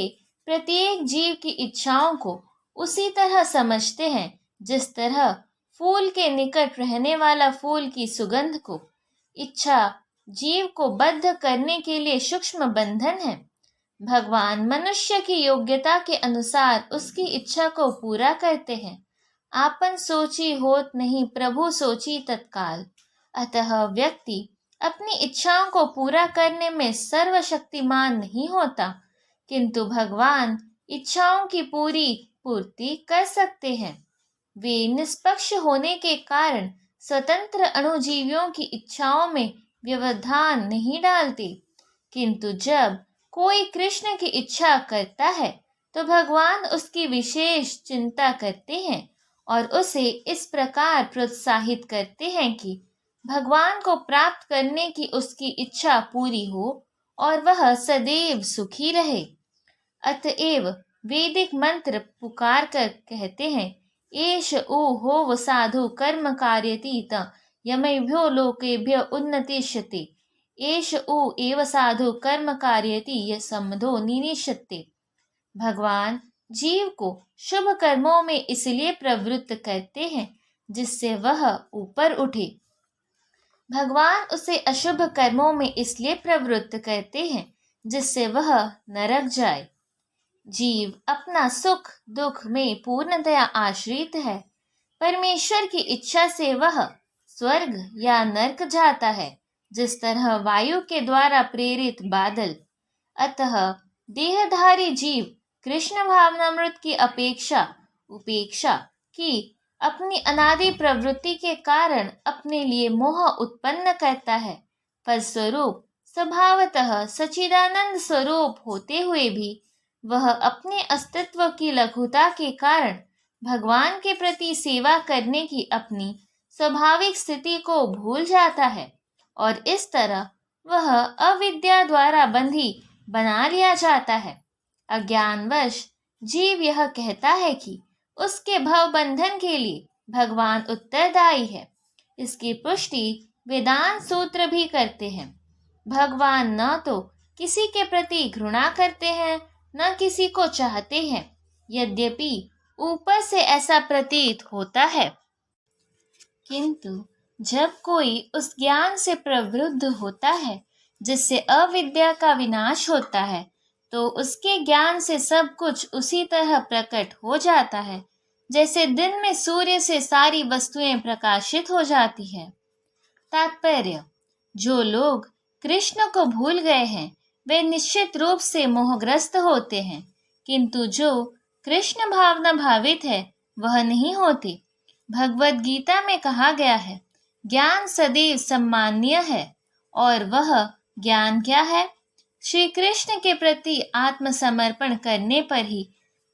प्रत्येक जीव की इच्छाओं को उसी तरह समझते हैं जिस तरह फूल के निकट रहने वाला फूल की सुगंध को इच्छा जीव को बद्ध करने के लिए सूक्ष्म बंधन है। भगवान मनुष्य की योग्यता के अनुसार उसकी इच्छा को पूरा करते हैं। आपन सोची होत नहीं, प्रभु सोची तत्काल। अतः व्यक्ति अपनी इच्छाओं को पूरा करने में सर्वशक्तिमान नहीं होता, किंतु भगवान इच्छाओं की पूर्ति कर सकते हैं। वे निष्पक्ष होने के कारण स्वतंत्र अणुजीवियों की इच्छाओं में व्यवधान नहीं डालते, किंतु जब कोई कृष्ण की इच्छा करता है तो भगवान उसकी विशेष चिंता करते हैं और उसे इस प्रकार प्रोत्साहित करते हैं कि भगवान को प्राप्त करने की उसकी इच्छा पूरी हो और वह सदैव सुखी रहे। अतएव वैदिक मंत्र पुकार कर कहते हैं एष उ होव साधु कर्म कार्यतीत यमेभ्यो लोकेभ्य उन्नतिष्यते। एष उ एव साधु कर्म कार्यति य समधो निनिष्यते। भगवान जीव को शुभ कर्मों में इसलिए प्रवृत्त करते हैं जिससे वह ऊपर उठे। भगवान उसे अशुभ कर्मों में इसलिए प्रवृत्त करते हैं जिससे वह नरक जाए। जीव अपना सुख दुख में पूर्णतया आश्रित है। परमेश्वर की इच्छा से वह स्वर्ग या नरक जाता है, जिस तरह वायु के द्वारा प्रेरित बादल। अतः देहधारी जीव कृष्ण भावनामृत की उपेक्षा की अपनी अनादि प्रवृत्ति के कारण अपने लिए मोह उत्पन्न करता है। फलस्वरूप स्वभावतः सच्चिदानंद स्वरूप होते हुए भी वह अपने अस्तित्व की लघुता के कारण भगवान के प्रति सेवा करने की अपनी स्वाभाविक स्थिति को भूल जाता है और इस तरह वह अविद्या द्वारा बंधी बना लिया जाता है। अज्ञानवश जीव यह कहता है कि उसके भव बंधन के लिए भगवान उत्तरदायी है। इसकी पुष्टि वेदांत सूत्र भी करते हैं। भगवान न तो किसी के प्रति घृणा करते हैं न किसी को चाहते हैं, यद्यपि ऊपर से ऐसा प्रतीत होता है, किंतु जब कोई उस ज्ञान से प्रवृत्त होता है जिससे अविद्या का विनाश होता है, तो उसके ज्ञान से सब कुछ उसी तरह प्रकट हो जाता है जैसे दिन में सूर्य से सारी वस्तुएं प्रकाशित हो जाती है। तात्पर्य: जो लोग कृष्ण को भूल गए हैं वे निश्चित रूप से मोहग्रस्त होते हैं, किंतु जो कृष्ण भावना भावित है वह नहीं होते। भगवद गीता में कहा गया है, ज्ञान सदैव सम्माननीय है। और वह ज्ञान क्या है? श्री कृष्ण के प्रति आत्मसमर्पण करने पर ही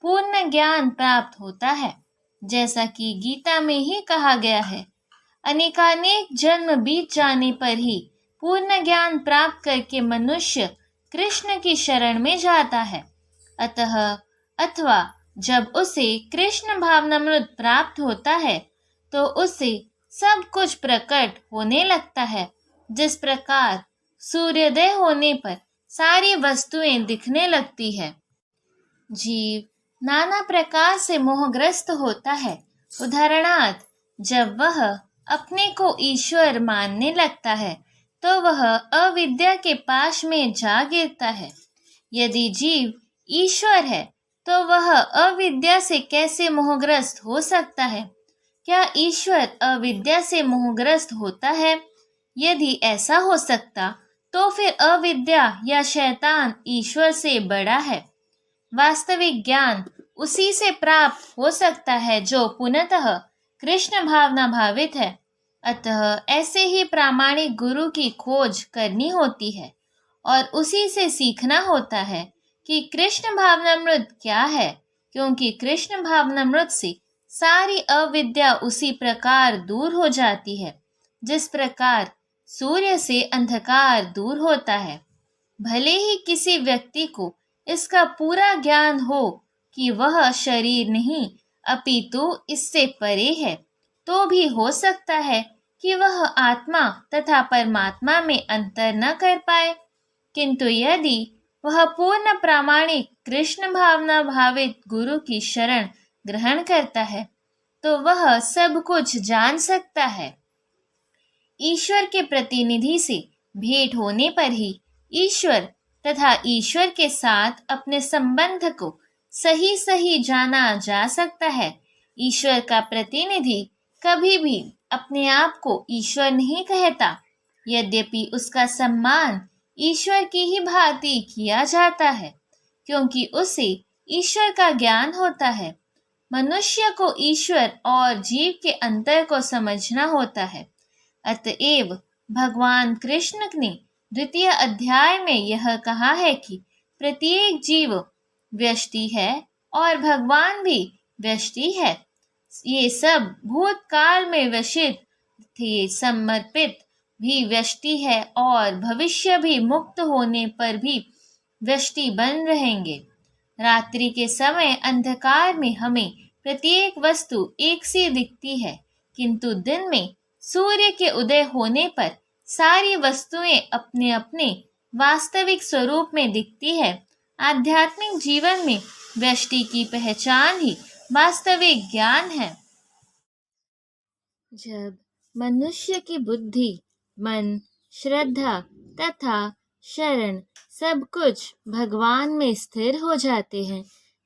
पूर्ण ज्ञान प्राप्त होता है। जैसा कि गीता में ही कहा गया है, अनेकानेक जन्म बीत जाने पर ही पूर्ण ज्ञान प्राप्त करके मनुष्य कृष्ण की शरण में जाता है। अथवा जब उसे कृष्ण भावनामृत प्राप्त होता है तो उसे सब कुछ प्रकट होने लगता है। जिस प्रकार सूर्योदय होने पर सारी वस्तुएं दिखने लगती है। जीव नाना प्रकार से मोहग्रस्त होता है। उदाहरणार्थ, जब वह अपने को ईश्वर मानने लगता है तो वह अविद्या के पाश में जा गिरता है। यदि जीव ईश्वर है तो वह अविद्या से कैसे मोहग्रस्त हो सकता है? क्या ईश्वर अविद्या से मोहग्रस्त होता है? यदि ऐसा हो सकता तो फिर अविद्या या शैतान ईश्वर से बड़ा है। वास्तविक ज्ञान उसी से प्राप्त हो सकता है जो पुनतः कृष्ण भावना भावित है। अतः ऐसे ही प्रामाणिक गुरु की खोज करनी होती है और उसी से सीखना होता है कि कृष्ण भावनामृत क्या है, क्योंकि कृष्ण भावनामृत से सारी अविद्या उसी प्रकार दूर हो जाती है जिस प्रकार सूर्य से अंधकार दूर होता है। भले ही किसी व्यक्ति को इसका पूरा ज्ञान हो कि वह शरीर नहीं अपितु इससे परे है, तो भी हो सकता है कि वह आत्मा तथा परमात्मा में अंतर न कर पाए। किंतु यदि वह पूर्ण प्रामाणिक कृष्ण भावना भावित गुरु की शरण ग्रहण करता है तो वह सब कुछ जान सकता है। ईश्वर के प्रतिनिधि से भेंट होने पर ही ईश्वर तथा ईश्वर के साथ अपने संबंध को सही सही जाना जा सकता है। ईश्वर का प्रतिनिधि कभी भी अपने आप को ईश्वर नहीं कहता, यद्यपि उसका सम्मान ईश्वर की ही भांति किया जाता है, क्योंकि उसे ईश्वर का ज्ञान होता है। मनुष्य को ईश्वर और जीव के अंतर को समझना होता है। अतएव भगवान कृष्ण ने द्वितीय अध्याय में यह कहा है कि प्रत्येक जीव व्यष्टि है और भगवान भी व्यष्टि है। ये सब भूतकाल में व्यशित थे, समर्पित भी व्यष्टि है और भविष्य भी मुक्त होने पर भी व्यष्टि बन रहेंगे। रात्रि के समय अंधकार में हमें प्रत्येक वस्तु एक सी दिखती है, किंतु दिन में सूर्य के उदय होने पर सारी वस्तुएं अपने अपने वास्तविक स्वरूप में दिखती है। आध्यात्मिक जीवन में व्यष्टि की पहचान ही वास्तविक ज्ञान है। जब मनुष्य की बुद्धि, मन, श्रद्धा तथा शरण सब कुछ भगवान में स्थिर हो जाते हैं,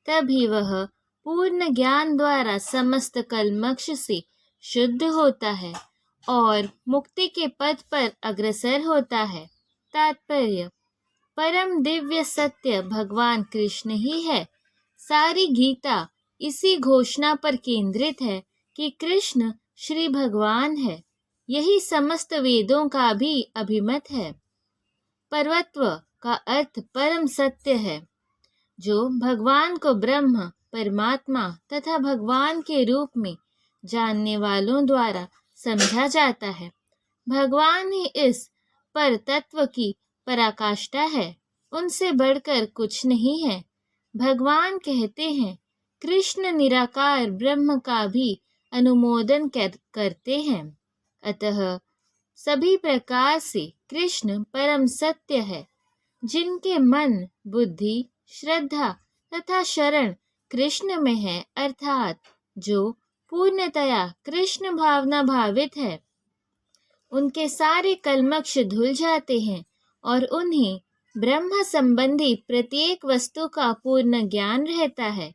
तभी वह पूर्ण ज्ञान द्वारा समस्त कल्मष से शुद्ध होता है और मुक्ति के पथ पर अग्रसर होता है। तात्पर्य: परम दिव्य सत्य भगवान कृष्ण ही है। सारी गीता इसी घोषणा पर केंद्रित है कि कृष्ण श्री भगवान है। यही समस्त वेदों का भी अभिमत है। परवत्व का अर्थ परम सत्य है, जो भगवान को ब्रह्म, परमात्मा तथा भगवान के रूप में जानने वालों द्वारा समझा जाता है। भगवान ही इस पर तत्व की पराकाष्ठा है, उनसे बढ़कर कुछ नहीं है। भगवान कहते हैं, कृष्ण निराकार ब्रह्म का भी अनुमोदन करते हैं। अतः सभी प्रकार से कृष्ण परम सत्य है। जिनके मन, बुद्धि, श्रद्धा तथा शरण कृष्ण में है, अर्थात जो पूर्णतया कृष्ण भावना भावित है, उनके सारे कल्मष धुल जाते हैं और उन्हें ब्रह्म संबंधी प्रत्येक वस्तु का पूर्ण ज्ञान रहता है।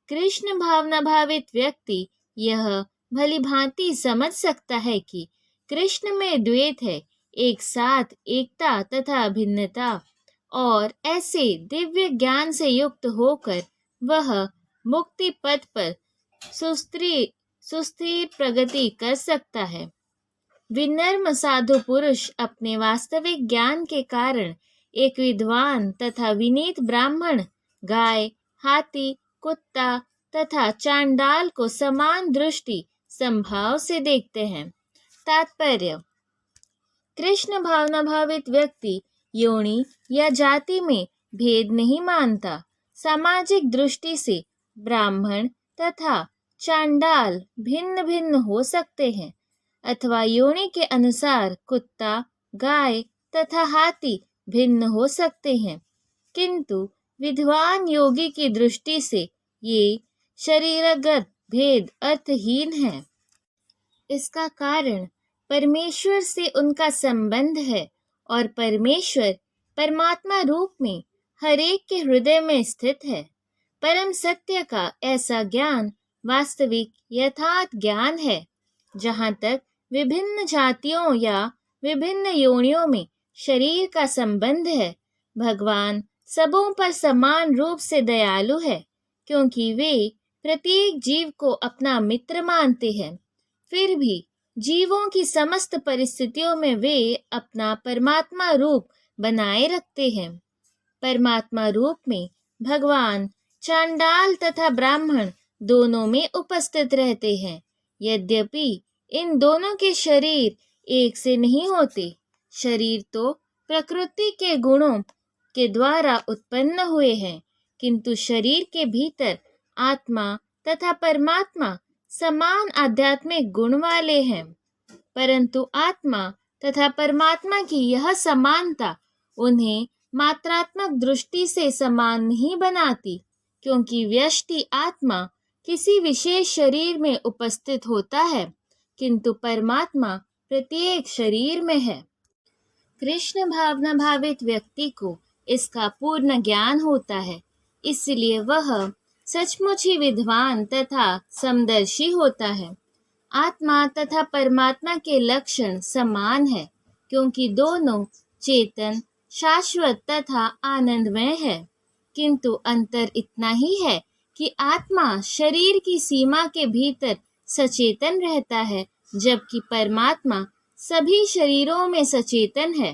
कृष्ण भावना भावित व्यक्ति यह भली भांति समझ सकता है कि कृष्ण में द्वैत है, एक साथ एकता तथा भिन्नता, और ऐसे दिव्य ज्ञान से युक्त होकर वह मुक्ति पथ पर सुस्थिर प्रगति कर सकता है। विनम्र साधु पुरुष अपने वास्तविक ज्ञान के कारण एक विद्वान तथा विनीत ब्राह्मण, गाय, हाथी, कुत्ता तथा चांडाल को समान दृष्टि संभाव से देखते हैं। तात्पर्य: कृष्ण भावना भावित व्यक्ति योनि या जाति में भेद नहीं मानता। सामाजिक दृष्टि से ब्राह्मण तथा चांडाल भिन्न भिन्न हो सकते हैं, अथवा योनि के अनुसार कुत्ता, गाय तथा हाथी भिन्न हो सकते हैं, किंतु विद्वान योगी की दृष्टि से ये शरीरगत भेद अर्थहीन है। इसका कारण परमेश्वर से उनका संबंध है और परमेश्वर परमात्मा रूप में हर एक के हृदय में स्थित है। परम सत्य का ऐसा ज्ञान वास्तविक यथार्थ ज्ञान है। जहाँ तक विभिन्न जातियों या विभिन्न योनियों में शरीर का संबंध है, भगवान सबों पर समान रूप से दयालु है, क्योंकि वे प्रत्येक जीव को अपना मित्र मानते हैं। फिर भी जीवों की समस्त परिस्थितियों में वे अपना परमात्मा रूप बनाए रखते हैं। परमात्मा रूप में भगवान चांडाल तथा ब्राह्मण दोनों में उपस्थित रहते हैं। यद्यपि इन दोनों के शरीर एक से नहीं होते। शरीर तो प्रकृति के गुणों के द्वारा उत्पन्न हुए हैं, किंतु शरीर के भीतर आत्मा तथा परमात्मा समान आध्यात्मिक गुण वाले हैं। परंतु आत्मा तथा परमात्मा की यह समानता उन्हें मात्रात्मक दृष्टि से समान नहीं बनाती, क्योंकि व्यष्टि आत्मा किसी विशेष शरीर में उपस्थित होता है, किंतु परमात्मा प्रत्येक शरीर में है। कृष्ण भावना भावित व्यक्ति को इसका पूर्ण ज्ञान होता है, इसलिए वह सचमुच ही विद्वान तथा समदर्शी होता है। आत्मा तथा परमात्मा के लक्षण समान है, क्योंकि दोनों चेतन, शाश्वत तथा आनंदमय है, किंतु अंतर इतना ही है कि आत्मा शरीर की सीमा के भीतर सचेतन रहता है, जबकि परमात्मा सभी शरीरों में सचेतन है।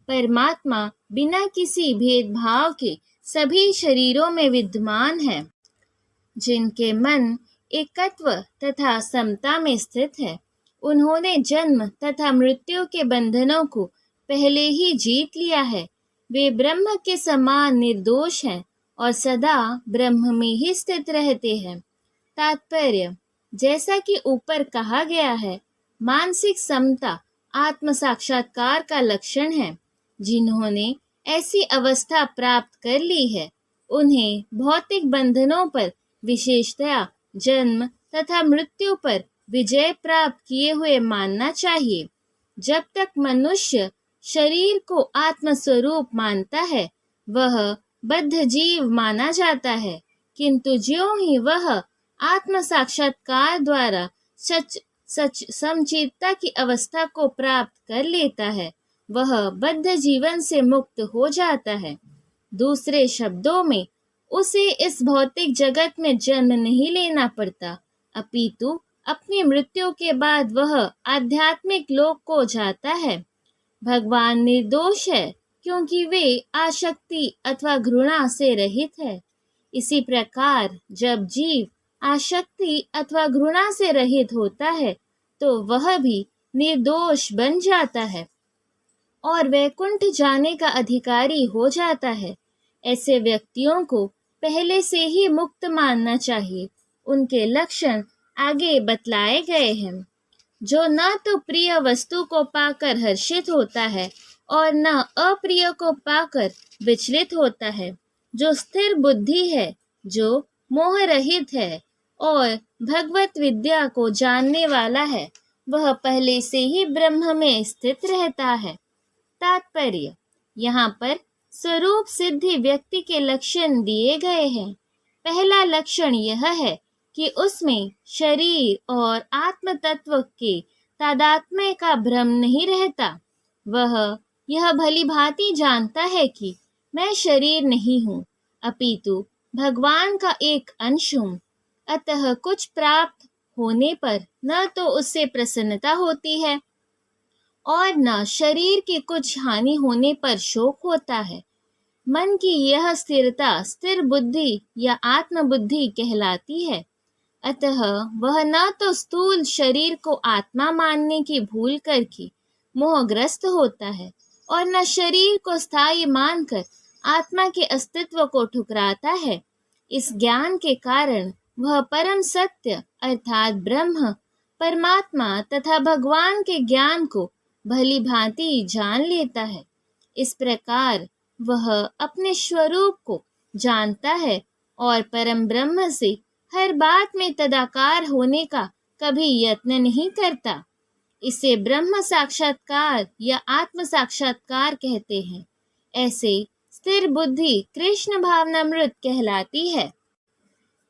परमात्मा बिना किसी भेदभाव के सभी शरीरों में विद्यमान है। जिनके मन एकत्व तथा समता में स्थित है, उन्होंने जन्म तथा मृत्यु के बंधनों को पहले ही जीत लिया है। वे ब्रह्म के समान निर्दोष हैं और सदा ब्रह्म में ही स्थित रहते हैं। तात्पर्य, जैसा कि ऊपर कहा गया है, मानसिक समता आत्म साक्षात्कार का लक्षण है। जिन्होंने ऐसी अवस्था प्राप्त कर ली है, उन्हें भौतिक बंधनों पर, विशेषतया जन्म तथा मृत्यु पर विजय प्राप्त किए हुए मानना चाहिए। जब तक मनुष्य शरीर को आत्मस्वरूप मानता है, वह बद्ध जीव माना जाता है, किंतु ज्यों ही वह आत्म साक्षात्कार द्वारा सच समचित्तता की अवस्था को प्राप्त कर लेता है, वह बद्ध जीवन से मुक्त हो जाता है। दूसरे शब्दों में, उसे इस भौतिक जगत में जन्म नहीं लेना पड़ता, अपितु अपनी मृत्यु के बाद वह आध्यात्मिक लोक को जाता है। भगवान निर्दोष है, क्योंकि वे आसक्ति अथवा घृणा से रहित है। इसी प्रकार जब जीव आसक्ति अथवा घृणा से रहित होता है, तो वह भी निर्दोष बन जाता है और वैकुंठ जाने का अधिकारी हो जाता है। ऐसे व्यक्तियों को पहले से ही मुक्त मानना चाहिए। उनके लक्षण आगे बतलाए गए हैं। जो न तो प्रिय वस्तु को पाकर हर्षित होता है और न अप्रिय को पाकर विचलित होता है, जो स्थिर बुद्धि है, जो मोह रहित है और भगवत विद्या को जानने वाला है, वह पहले से ही ब्रह्म में स्थित रहता है। तात्पर्य, यहाँ पर स्वरूप सिद्धि व्यक्ति के लक्षण दिए गए हैं। पहला लक्षण यह है कि उसमें शरीर और आत्म तत्व के तादात्म्य का भ्रम नहीं रहता। वह यह भली भांति जानता है कि मैं शरीर नहीं हूँ, अपितु भगवान का एक अंश हूँ। अतः कुछ प्राप्त होने पर न तो उससे प्रसन्नता होती है और न शरीर की कुछ हानि होने पर शोक होता है। मन की यह स्थिरता स्थिर बुद्धि या आत्मबुद्धि कहलाती है। अतः वह न तो स्थूल शरीर को आत्मा मानने की भूल करके मोहग्रस्त होता है और न शरीर को स्थायी मानकर आत्मा के अस्तित्व को ठुकराता है। इस ज्ञान के कारण वह परम सत्य अर्थात ब्रह्म, परमात्मा तथा भगवान के ज्ञान को भली भांति जान लेता है। इस प्रकार वह अपने स्वरूप को जानता है और परम ब्रह्म से हर बात में तदाकार होने का कभी यत्न नहीं करता। इसे ब्रह्म साक्षात्कार या आत्म साक्षात्कार कहते हैं। ऐसे स्थिर बुद्धि कृष्ण भावनामृत कहलाती है।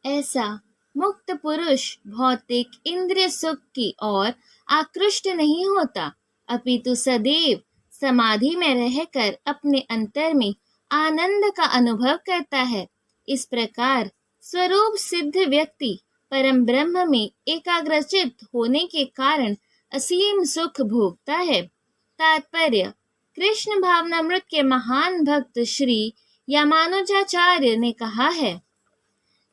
ऐसा मुक्त पुरुष भौतिक इंद्रिय सुख की ओर आकृष्ट नहीं होता, अपितु सदैव समाधि में रहकर अपने अंतर में आनंद का अनुभव करता है। इस प्रकार स्वरूप सिद्ध व्यक्ति परम ब्रह्म में एकाग्रचित होने के कारण असीम सुख भोगता है। तात्पर्य, कृष्ण भावनामृत के महान भक्त श्री यामानुजाचार्य ने कहा है,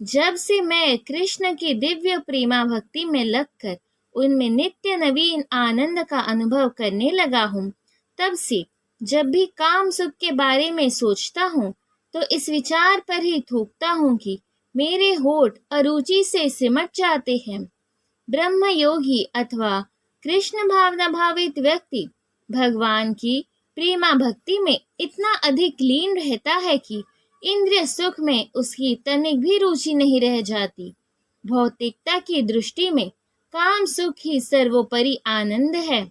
जब से मैं कृष्ण की दिव्य प्रेमा भक्ति में लगकर उनमें नित्य नवीन आनंद का अनुभव करने लगा हूँ, तब से जब भी काम सुख के बारे में सोचता हूँ तो इस विचार पर ही थूकता हूँ कि मेरे होठ अरुचि से सिमट जाते हैं। ब्रह्म योगी अथवा कृष्ण भावना भावित व्यक्ति भगवान की प्रेमा भक्ति में इतना अधिक लीन रहता है कि इंद्रिय सुख में उसकी तनिक भी रुचि नहीं रह जाती। भौतिकता की दृष्टि में काम सुख ही सर्वोपरि आनंद है।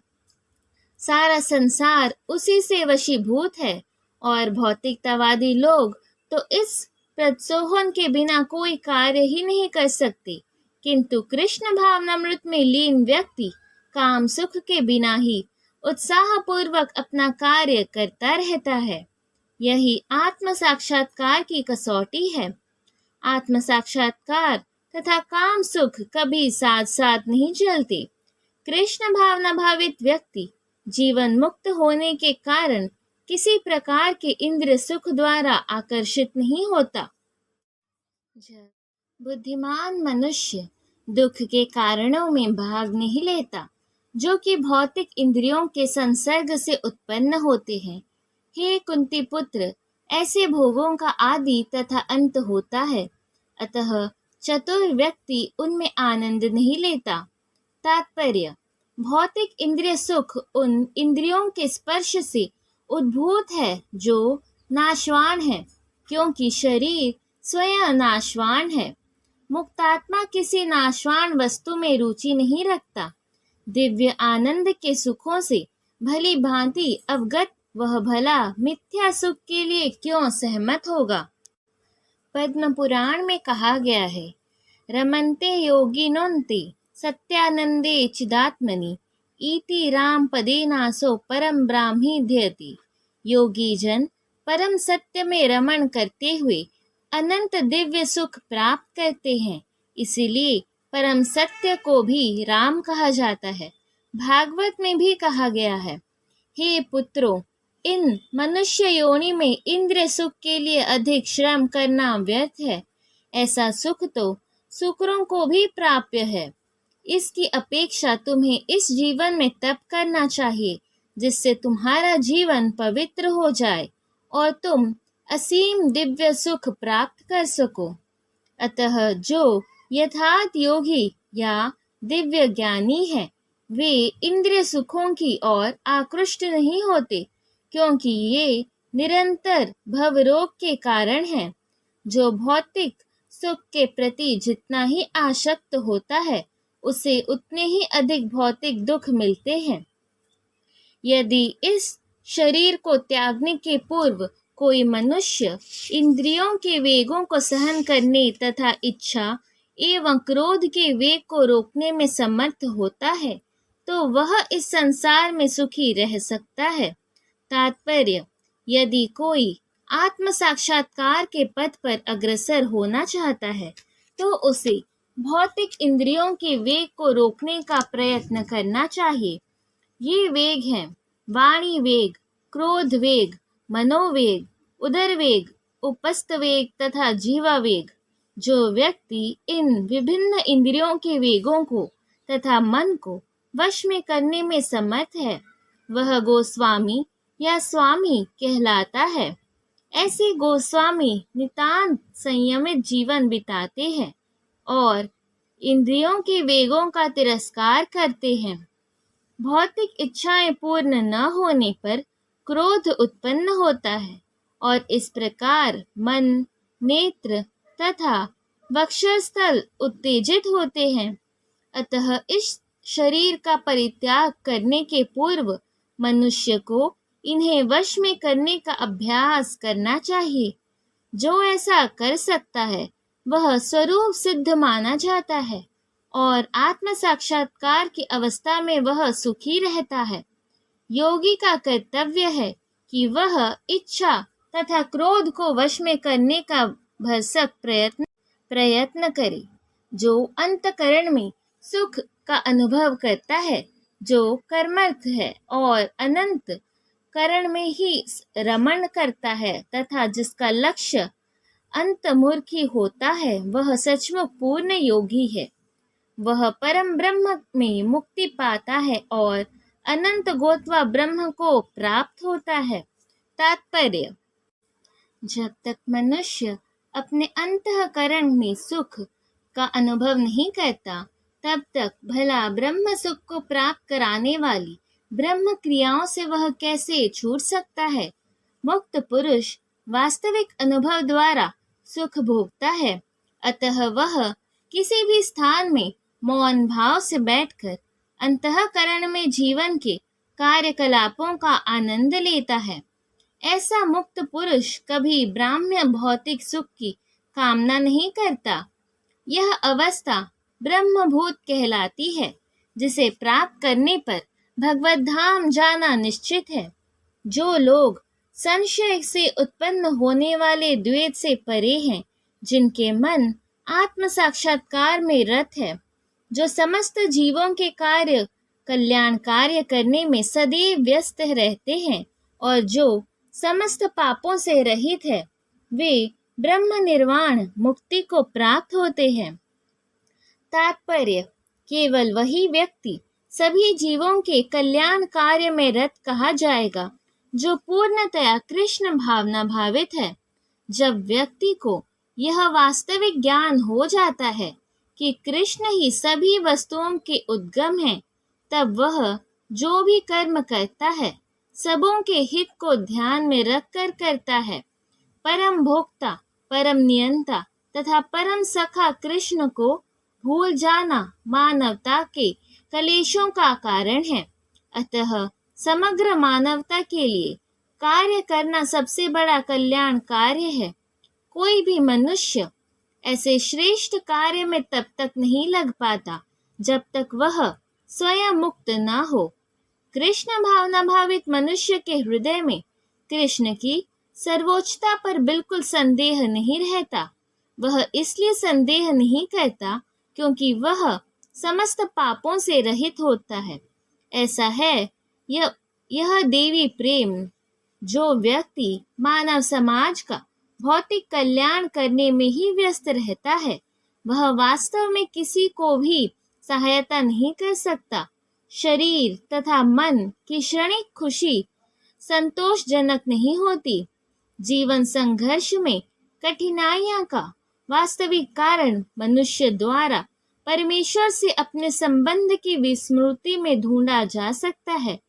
सारा संसार उसी से वशीभूत है और भौतिकतावादी लोग तो इस प्रत्सोहन के बिना कोई कार्य ही नहीं कर सकते, किंतु कृष्ण भावनामृत में लीन व्यक्ति काम सुख के बिना ही उत्साहपूर्वक अपना कार्य करता रहता है। यही आत्म साक्षात्कार की कसौटी है। आत्म साक्षात्कार तथा काम सुख कभी साथ साथ नहीं चलते। कृष्ण भावना भावित व्यक्ति जीवन मुक्त होने के कारण किसी प्रकार के इंद्रिय सुख द्वारा आकर्षित नहीं होता। बुद्धिमान मनुष्य दुख के कारणों में भाग नहीं लेता, जो कि भौतिक इंद्रियों के संसर्ग से उत्पन्न होते हैं। हे कुंती पुत्र, ऐसे भोगों का आदि तथा अंत होता है। अतः चतुर व्यक्ति उनमें आनंद नहीं लेता। तात्पर्य: भौतिक इंद्रिय सुख उन इंद्रियों के स्पर्श से उद्भूत है जो नाशवान है, क्योंकि शरीर स्वयं नाशवान है। मुक्तात्मा किसी नाशवान वस्तु में रुचि नहीं रखता। दिव्य आनंद के सुखों से भली भांति अवगत वह भला मिथ्या सुख के लिए क्यों सहमत होगा। पद्म पुराण में कहा गया है, रमन्ते योगिनोन्ते सत्यानंदे चिदात्मनि इति राम पदेनासो परम ब्राह्मी ध्येति। योगी जन परम सत्य में रमण करते हुए अनंत दिव्य सुख प्राप्त करते हैं, इसीलिए परम सत्य को भी राम कहा जाता है। भागवत में भी कहा गया है, हे पुत्रों, इन मनुष्य योनि में इंद्रिय सुख के लिए अधिक श्रम करना व्यर्थ है। ऐसा सुख तो शुक्रों को भी प्राप्य है। इसकी अपेक्षा तुम्हें इस जीवन में तप करना चाहिए, जिससे तुम्हारा जीवन पवित्र हो जाए और तुम असीम दिव्य सुख प्राप्त कर सको। अतः जो यथार्थ योगी या दिव्य ज्ञानी है, वे इंद्रिय सुखों की ओर आकृष्ट नहीं होते, क्योंकि ये निरंतर भवरोग के कारण हैं। जो भौतिक सुख के प्रति जितना ही आसक्त होता है, उसे उतने ही अधिक भौतिक दुख मिलते हैं। यदि इस शरीर को त्यागने के पूर्व कोई मनुष्य इंद्रियों के वेगों को सहन करने तथा इच्छा एवं क्रोध के वेग को रोकने में समर्थ होता है, तो वह इस संसार में सुखी रह सकता है। तात्पर्य: यदि कोई आत्म साक्षात्कार के पथ पर अग्रसर होना चाहता है, तो उसे भौतिक इंद्रियों के वेग को रोकने का प्रयत्न करना चाहिए। ये वेग हैं वाणी वेग, क्रोध वेग, मनोवेग, उदर वेग, उपस्थ वेग तथा जीवा वेग। जो व्यक्ति इन विभिन्न इंद्रियों के वेगों को तथा मन को वश में करने में समर्थ है, वह गोस्वामी या स्वामी कहलाता है। ऐसे गोस्वामी नितांत संयमित जीवन बिताते हैं और इंद्रियों के वेगों का तिरस्कार करते हैं। भौतिक इच्छाएं पूर्ण न होने पर क्रोध उत्पन्न होता है और इस प्रकार मन, नेत्र तथा वक्षस्थल उत्तेजित होते हैं। अतः इस शरीर का परित्याग करने के पूर्व मनुष्य को इन्हें वश में करने का अभ्यास करना चाहिए। जो ऐसा कर सकता है वह स्वरूप सिद्ध माना जाता है और आत्म साक्षात्कार की अवस्था में वह सुखी रहता है। योगी का कर्तव्य है कि वह इच्छा तथा क्रोध को वश में करने का भरसक प्रयत्न करे। जो अंतकरण में सुख का अनुभव करता है, जो कर्मर्थ है और अनंत करण में ही रमण करता है तथा जिसका लक्ष्य अंतर्मुखी होता है, वह सचमुच पूर्ण योगी है। वह परम ब्रह्म में मुक्ति पाता है और अनंत गोत्वा ब्रह्म को प्राप्त होता है। तात्पर्य: जब तक मनुष्य अपने अंतःकरण में सुख का अनुभव नहीं करता, तब तक भला ब्रह्म सुख को प्राप्त कराने वाली ब्रह्म क्रियाओं से वह कैसे छूट सकता है। मुक्त पुरुष वास्तविक अनुभव द्वारा सुख भोगता है, अतः वह किसी भी स्थान में मौन भाव से बैठकर अंतःकरण में जीवन के कार्यकलापों का आनंद लेता है। ऐसा मुक्त पुरुष कभी ब्राह्म्य भौतिक सुख की कामना नहीं करता। यह अवस्था ब्रह्मभूत कहलाती है, जिसे प्राप्त करने पर भगवत धाम जाना निश्चित है। जो लोग संशय से उत्पन्न होने वाले द्वैत से परे हैं, जिनके मन आत्म साक्षात्कार में रत है, जो समस्त जीवों के कल्याण कार्य करने में सदैव व्यस्त रहते हैं और जो समस्त पापों से रहित है, वे ब्रह्म निर्वाण मुक्ति को प्राप्त होते हैं। तात्पर्य: केवल वही व्यक्ति सभी जीवों के कल्याण कार्य में रत कहा जाएगा जो पूर्णतया कृष्ण भावना भावित है। जब व्यक्ति को यह वास्तविक ज्ञान हो जाता है कि कृष्ण ही सभी वस्तुओं के उद्गम हैं, तब वह जो भी कर्म करता है सबों के हित को ध्यान में रखकर करता है। परम भोक्ता, परम नियंता तथा परम सखा कृष्ण को भूल जाना मानवता के कलेशों का कारण है। अतः समग्र मानवता के लिए कार्य करना सबसे बड़ा कल्याण कार्य है। कोई भी मनुष्य ऐसे श्रेष्ठ कार्य में तब तक नहीं लग पाता जब तक वह स्वयं मुक्त न हो। कृष्ण भावना भावित मनुष्य के हृदय में कृष्ण की सर्वोच्चता पर बिल्कुल संदेह नहीं रहता। वह इसलिए संदेह नहीं करता क्योंकि वह समस्त पापों से रहित होता है। ऐसा है यह देवी प्रेम। जो व्यक्ति मानव समाज का भौतिक कल्याण करने में ही व्यस्त रहता है, वह वास्तव में किसी को भी सहायता नहीं कर सकता। शरीर तथा मन की क्षणिक खुशी संतोषजनक नहीं होती। जीवन संघर्ष में कठिनाइयां का वास्तविक कारण मनुष्य द्वारा परमेश्वर से अपने संबंध की विस्मृति में ढूंढा जा सकता है।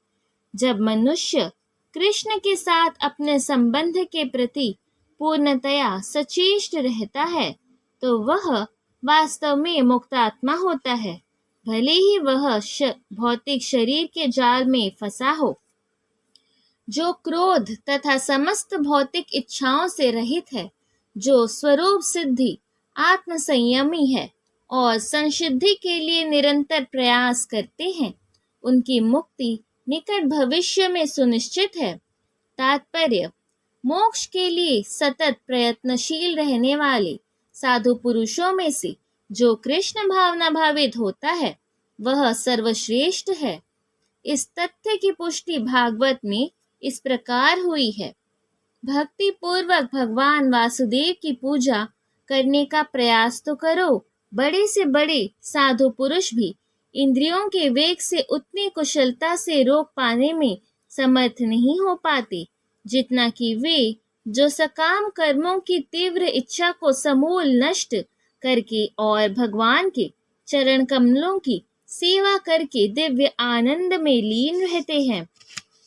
जब मनुष्य कृष्ण के साथ अपने संबंध के प्रति पूर्णतया सचेष्ट रहता है तो वह वास्तव में मुक्तात्मा होता है, भले ही वह भौतिक शरीर के जाल में फंसा हो। जो क्रोध तथा समस्त भौतिक इच्छाओं से रहित है, जो स्वरूप सिद्धि आत्म संयमी है और संसिद्धि के लिए निरंतर प्रयास करते हैं, उनकी मुक्ति निकट भविष्य में सुनिश्चित है। तात्पर्य: मोक्ष के लिए सतत प्रयत्नशील रहने वाले साधु पुरुषों में से जो कृष्ण भावना भावित होता है वह सर्वश्रेष्ठ है। इस तथ्य की पुष्टि भागवत में इस प्रकार हुई है। भक्ति पूर्वक भगवान वासुदेव की पूजा करने का प्रयास तो करो। बड़े से बड़े साधु पुरुष भी इंद्रियों के वेग से उतनी कुशलता से रोक पाने में समर्थ नहीं हो पाते जितना कि वे जो सकाम कर्मों की तीव्र इच्छा को समूल नष्ट करके और भगवान के चरण कमलों की सेवा करके दिव्य आनंद में लीन रहते हैं।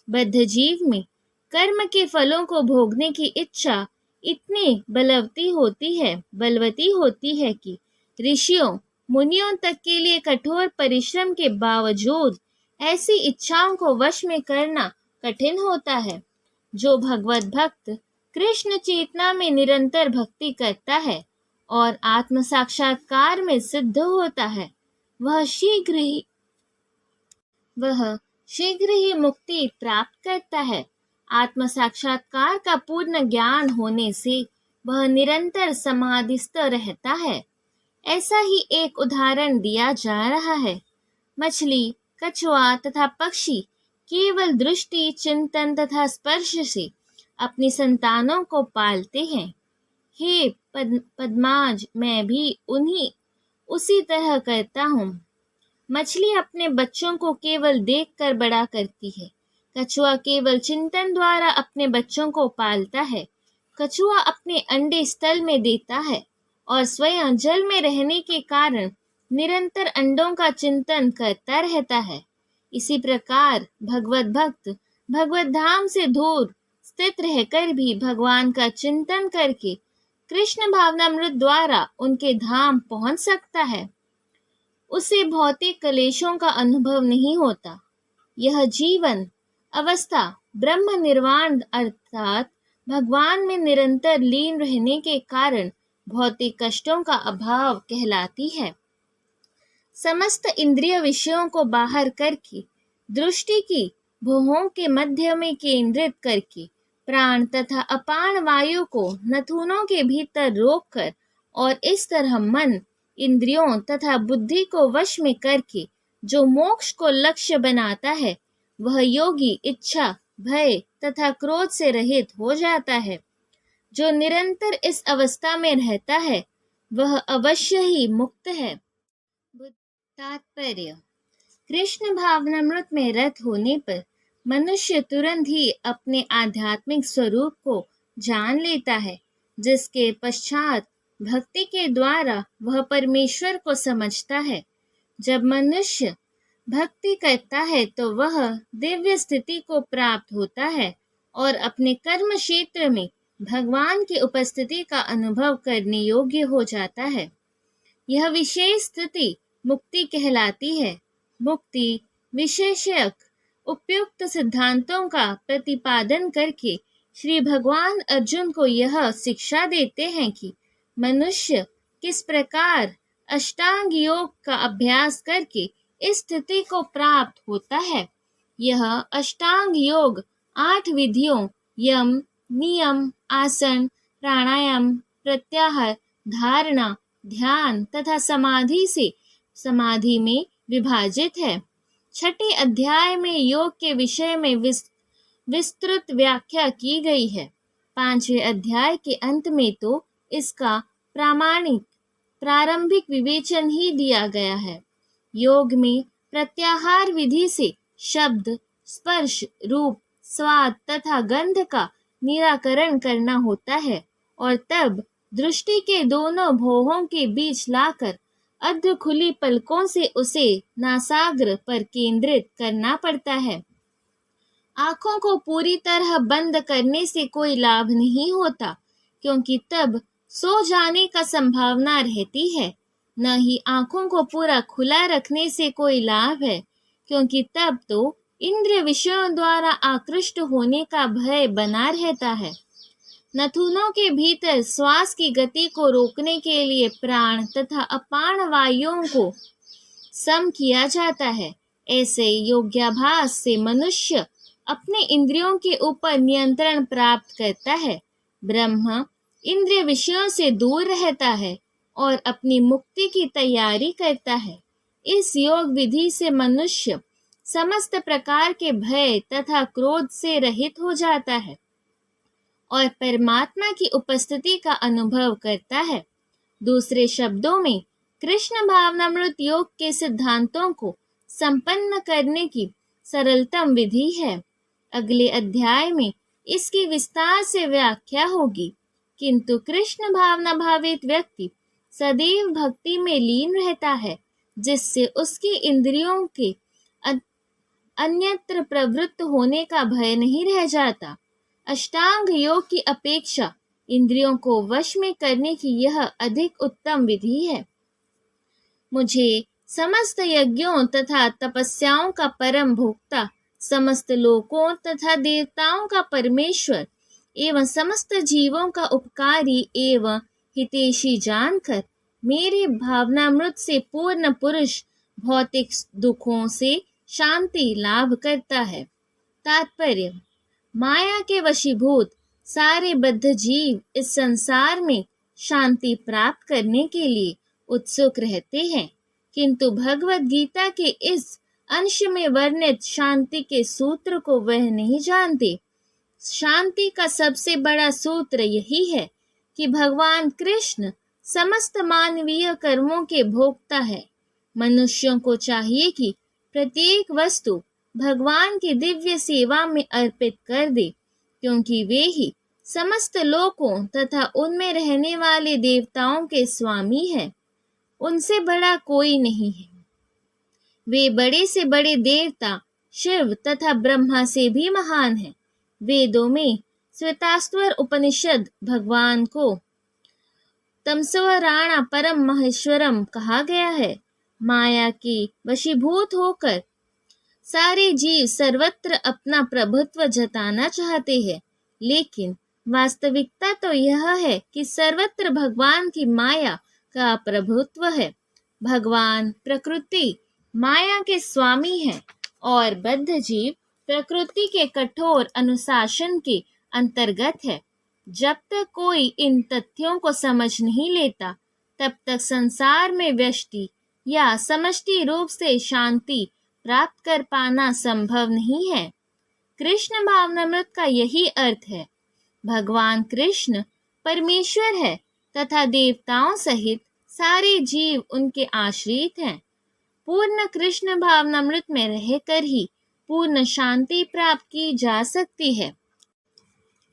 बद्ध जीव में कर्म के फलों को भोगने की इच्छा इतनी बलवती होती है कि ऋषियों मुनियों तक के लिए कठोर परिश्रम के बावजूद ऐसी इच्छाओं को वश में करना कठिन होता है। जो भगवत भक्त कृष्ण चेतना में निरंतर भक्ति करता है और आत्म साक्षात्कार में सिद्ध होता है, वह शीघ्र ही मुक्ति प्राप्त करता है। आत्म साक्षात्कार का पूर्ण ज्ञान होने से वह निरंतर समाधिस्थ रहता है। ऐसा ही एक उदाहरण दिया जा रहा है। मछली, कछुआ तथा पक्षी केवल दृष्टि, चिंतन तथा स्पर्श से अपनी संतानों को पालते हैं। हे पद्माज, मैं भी उसी तरह करता हूँ। मछली अपने बच्चों को केवल देखकर बड़ा करती है। कछुआ केवल चिंतन द्वारा अपने बच्चों को पालता है। कछुआ अपने अंडे स्थल में देता है और स्वयं जल में रहने के कारण निरंतर अंडों का चिंतन करता रहता है। इसी प्रकार भगवत भक्त भगवत धाम से दूर स्थित रहकर भी भगवान का चिंतन करके कृष्ण भावनामृत द्वारा उनके धाम पहुंच सकता है। उसे भौतिक कलेशों का अनुभव नहीं होता। यह जीवन अवस्था ब्रह्म निर्वाण अर्थात भगवान में निरंतर लीन रहने के कारण भौतिक कष्टों का अभाव कहलाती है। समस्त इंद्रिय विषयों को बाहर करके दृष्टि की भुवों के मध्य में केंद्रित करके प्राण तथा अपान वायु को नथुनों के भीतर रोककर और इस तरह मन, इंद्रियों तथा बुद्धि को वश में करके जो मोक्ष को लक्ष्य बनाता है, वह योगी इच्छा, भय तथा क्रोध से रहित हो जाता है। जो निरंतर इस अवस्था में रहता है वह अवश्य ही मुक्त है। तात्पर्य: कृष्ण भावनामृत में रत होने पर मनुष्य तुरंत ही अपने आध्यात्मिक स्वरूप को जान लेता है, जिसके पश्चात भक्ति के द्वारा वह परमेश्वर को समझता है। जब मनुष्य भक्ति करता है तो वह दिव्य स्थिति को प्राप्त होता है और अपने कर्म क्षेत्र में भगवान की उपस्थिति का अनुभव करने योग्य हो जाता है। यह विशेष स्थिति मुक्ति कहलाती है। मुक्ति विशेषक उपयुक्त सिद्धांतों का प्रतिपादन करके श्री भगवान अर्जुन को यह शिक्षा देते हैं कि मनुष्य किस प्रकार अष्टांग योग का अभ्यास करके इस स्थिति को प्राप्त होता है। यह अष्टांग योग 8 विधियों यम, नियम, आसन, प्राणायाम, प्रत्याहार, धारणा, ध्यान तथा समाधि में विभाजित है। छठे अध्याय में योग के विषय में विस्तृत व्याख्या की गई है। 5वें अध्याय के अंत में तो इसका प्रारंभिक विवेचन ही दिया गया है। योग में प्रत्याहार विधि से शब्द, स्पर्श, रूप, स्वाद तथा गंध का निराकरण करना होता है और तब दृष्टि के दोनों भौहों के बीच लाकर अर्ध खुली पलकों से उसे नासाग्र पर केंद्रित करना पड़ता है। आंखों को पूरी तरह बंद करने से कोई लाभ नहीं होता, क्योंकि तब सो जाने का संभावना रहती है। न ही आंखों को पूरा खुला रखने से कोई लाभ है, क्योंकि तब तो इंद्रिय विषयों द्वारा आकृष्ट होने का भय बना रहता है। नथुनों के भीतर श्वास की गति को रोकने के लिए प्राण तथा अपान वायुओं को सम किया जाता है। ऐसे योगाभ्यास से मनुष्य अपने इंद्रियों के ऊपर नियंत्रण प्राप्त करता है। ब्रह्म इंद्रिय विषयों से दूर रहता है और अपनी मुक्ति की तैयारी करता है। इस योग विधि से मनुष्य समस्त प्रकार के भय तथा क्रोध से रहित हो जाता है और परमात्मा की उपस्थिति का अनुभव करता है। दूसरे शब्दों में कृष्ण भावनामृत योग के सिद्धांतों को संपन्न करने की सरलतम विधि है। अगले अध्याय में इसकी विस्तार से व्याख्या होगी, किंतु कृष्ण भावना भावित व्यक्ति सदैव भक्ति में लीन रहता है, जिससे उसकी इंद्रियों के अन्यत्र प्रवृत्त होने का भय नहीं रह जाता। अष्टांग योग की अपेक्षा इंद्रियों को वश में करने की यह अधिक उत्तम विधि है। मुझे समस्त यज्ञों तथा तपस्याओं का परम भोक्ता, समस्त लोकों तथा देवताओं का परमेश्वर एवं समस्त जीवों का उपकारी एवं हितैषी जानकर मेरे भावनामृत से पूर्ण पुरुष भौतिक दुखों से शांति लाभ करता है। तात्पर्य: माया के वशीभूत सारे बद्ध जीव इस संसार में शांति प्राप्त करने के लिए उत्सुक रहते हैं, किंतु भगवत गीता के इस अंश में वर्णित शांति के सूत्र को वह नहीं जानते। शांति का सबसे बड़ा सूत्र यही है कि भगवान कृष्ण समस्त मानवीय कर्मों के भोक्ता है। मनुष्यों को चाहिए कि प्रत्येक वस्तु भगवान की दिव्य सेवा में अर्पित कर दे, क्योंकि वे ही समस्त लोकों तथा उनमें रहने वाले देवताओं के स्वामी हैं। उनसे बड़ा कोई नहीं है। वे बड़े से बड़े देवता शिव तथा ब्रह्मा से भी महान हैं। वेदों में श्वेताश्वर उपनिषद भगवान को तमस्वराणा परम महेश्वरम कहा गया है। माया के वशीभूत होकर सारे जीव सर्वत्र अपना प्रभुत्व जताना चाहते हैं, लेकिन वास्तविकता तो यह है कि सर्वत्र भगवान की माया का प्रभुत्व है। भगवान प्रकृति माया के स्वामी हैं और बद्ध जीव प्रकृति के कठोर अनुशासन के अंतर्गत है। जब तक कोई इन तथ्यों को समझ नहीं लेता, तब तक संसार में व्यष्टि या समष्टि रूप से शांति प्राप्त कर पाना संभव नहीं है। कृष्ण भावनामृत का यही अर्थ है। भगवान कृष्ण परमेश्वर है तथा देवताओं सहित सारे जीव उनके आश्रित हैं। पूर्ण कृष्ण भावनामृत में रहकर ही पूर्ण शांति प्राप्त की जा सकती है।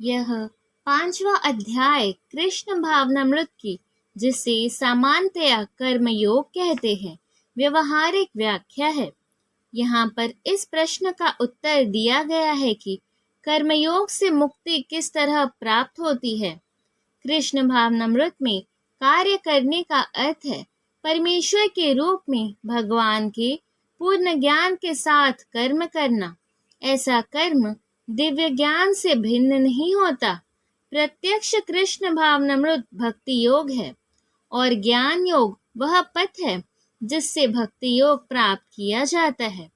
यह 5वां अध्याय कृष्ण भावनामृत की जिसे सामान्यतया कर्मयोग कहते हैं, व्यवहारिक व्याख्या है। यहाँ पर इस प्रश्न का उत्तर दिया गया है कि कर्मयोग से मुक्ति किस तरह प्राप्त होती है। कृष्ण भावनामृत में कार्य करने का अर्थ है परमेश्वर के रूप में भगवान के पूर्ण ज्ञान के साथ कर्म करना। ऐसा कर्म दिव्य ज्ञान से भिन्न नहीं होता। प्रत्यक्ष कृष्ण भावनामृत भक्ति योग है और ज्ञान योग वह पथ है जिससे भक्ति योग प्राप्त किया जाता है।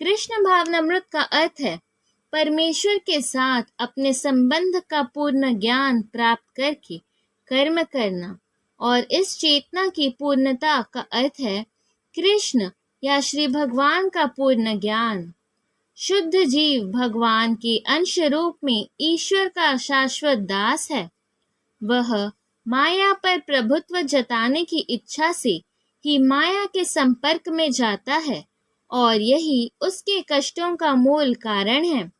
कृष्ण भावनामृत का अर्थ है परमेश्वर के साथ अपने संबंध का पूर्ण ज्ञान प्राप्त करके कर्म करना, और इस चेतना की पूर्णता का अर्थ है कृष्ण या श्री भगवान का पूर्ण ज्ञान। शुद्ध जीव भगवान के अंश रूप में ईश्वर का शाश्वत दास है। वह माया पर प्रभुत्व जताने की इच्छा से ही माया के संपर्क में जाता है और यही उसके कष्टों का मूल कारण है।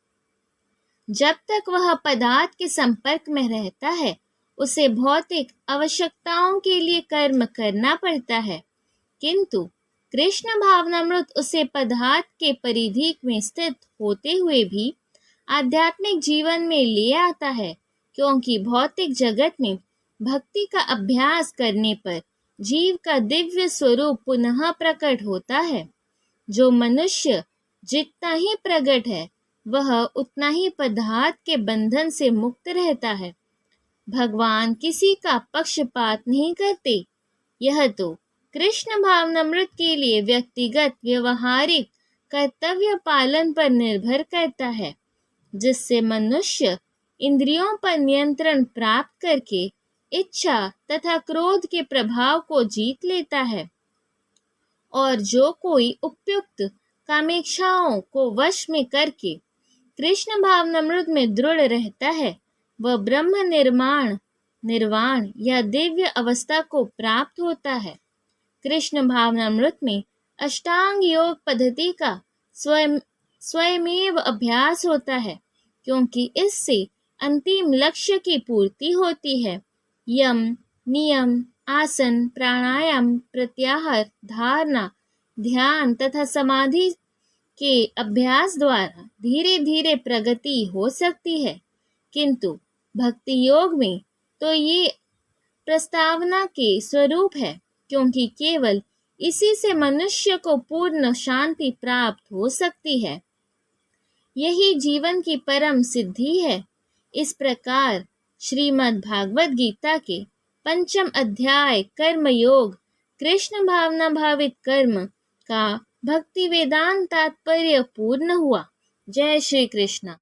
जब तक वह पदार्थ के संपर्क में रहता है, उसे भौतिक आवश्यकताओं के लिए कर्म करना पड़ता है, किंतु कृष्ण भावनामृत उसे पदार्थ के परिधि में स्थित होते हुए भी आध्यात्मिक जीवन में ले आता है, क्योंकि भौतिक जगत में भक्ति का अभ्यास करने पर जीव का दिव्य स्वरूप पुनः प्रकट होता है। जो मनुष्य जितना ही प्रकट है, वह उतना ही पदार्थ के बंधन से मुक्त रहता है। भगवान किसी का पक्षपात नहीं करते। यह तो कृष्ण भावनामृत के लिए व्यक्तिगत व्यवहारिक कर्तव्य पालन पर निर्भर करता है, जिससे मनुष्य इंद्रियों पर नियंत्रण प्राप्त करके इच्छा तथा क्रोध के प्रभाव को जीत लेता है। और जो कोई उपयुक्त कामेक्षाओं को वश में करके कृष्ण भावनामृत में दृढ़ रहता है, वह ब्रह्म निर्वाण या दिव्य अवस्था को प्राप्त होता है। कृष्ण भावनामृत में अष्टांग योग पद्धति का स्वयमेव अभ्यास होता है, क्योंकि इससे अंतिम लक्ष्य की पूर्ति होती है। यम, नियम, आसन, प्राणायाम, प्रत्याहार, धारणा, ध्यान तथा समाधि के अभ्यास द्वारा धीरे धीरे प्रगति हो सकती है, किंतु भक्ति योग में तो ये प्रस्तावना के स्वरूप है, क्योंकि केवल इसी से मनुष्य को पूर्ण शांति प्राप्त हो सकती है। यही जीवन की परम सिद्धि है। इस प्रकार श्रीमद् भागवत गीता के 5 अध्याय कर्म योग कृष्ण भावना भावित कर्म का भक्ति वेदांत तात्पर्य पूर्ण हुआ। जय श्री कृष्ण।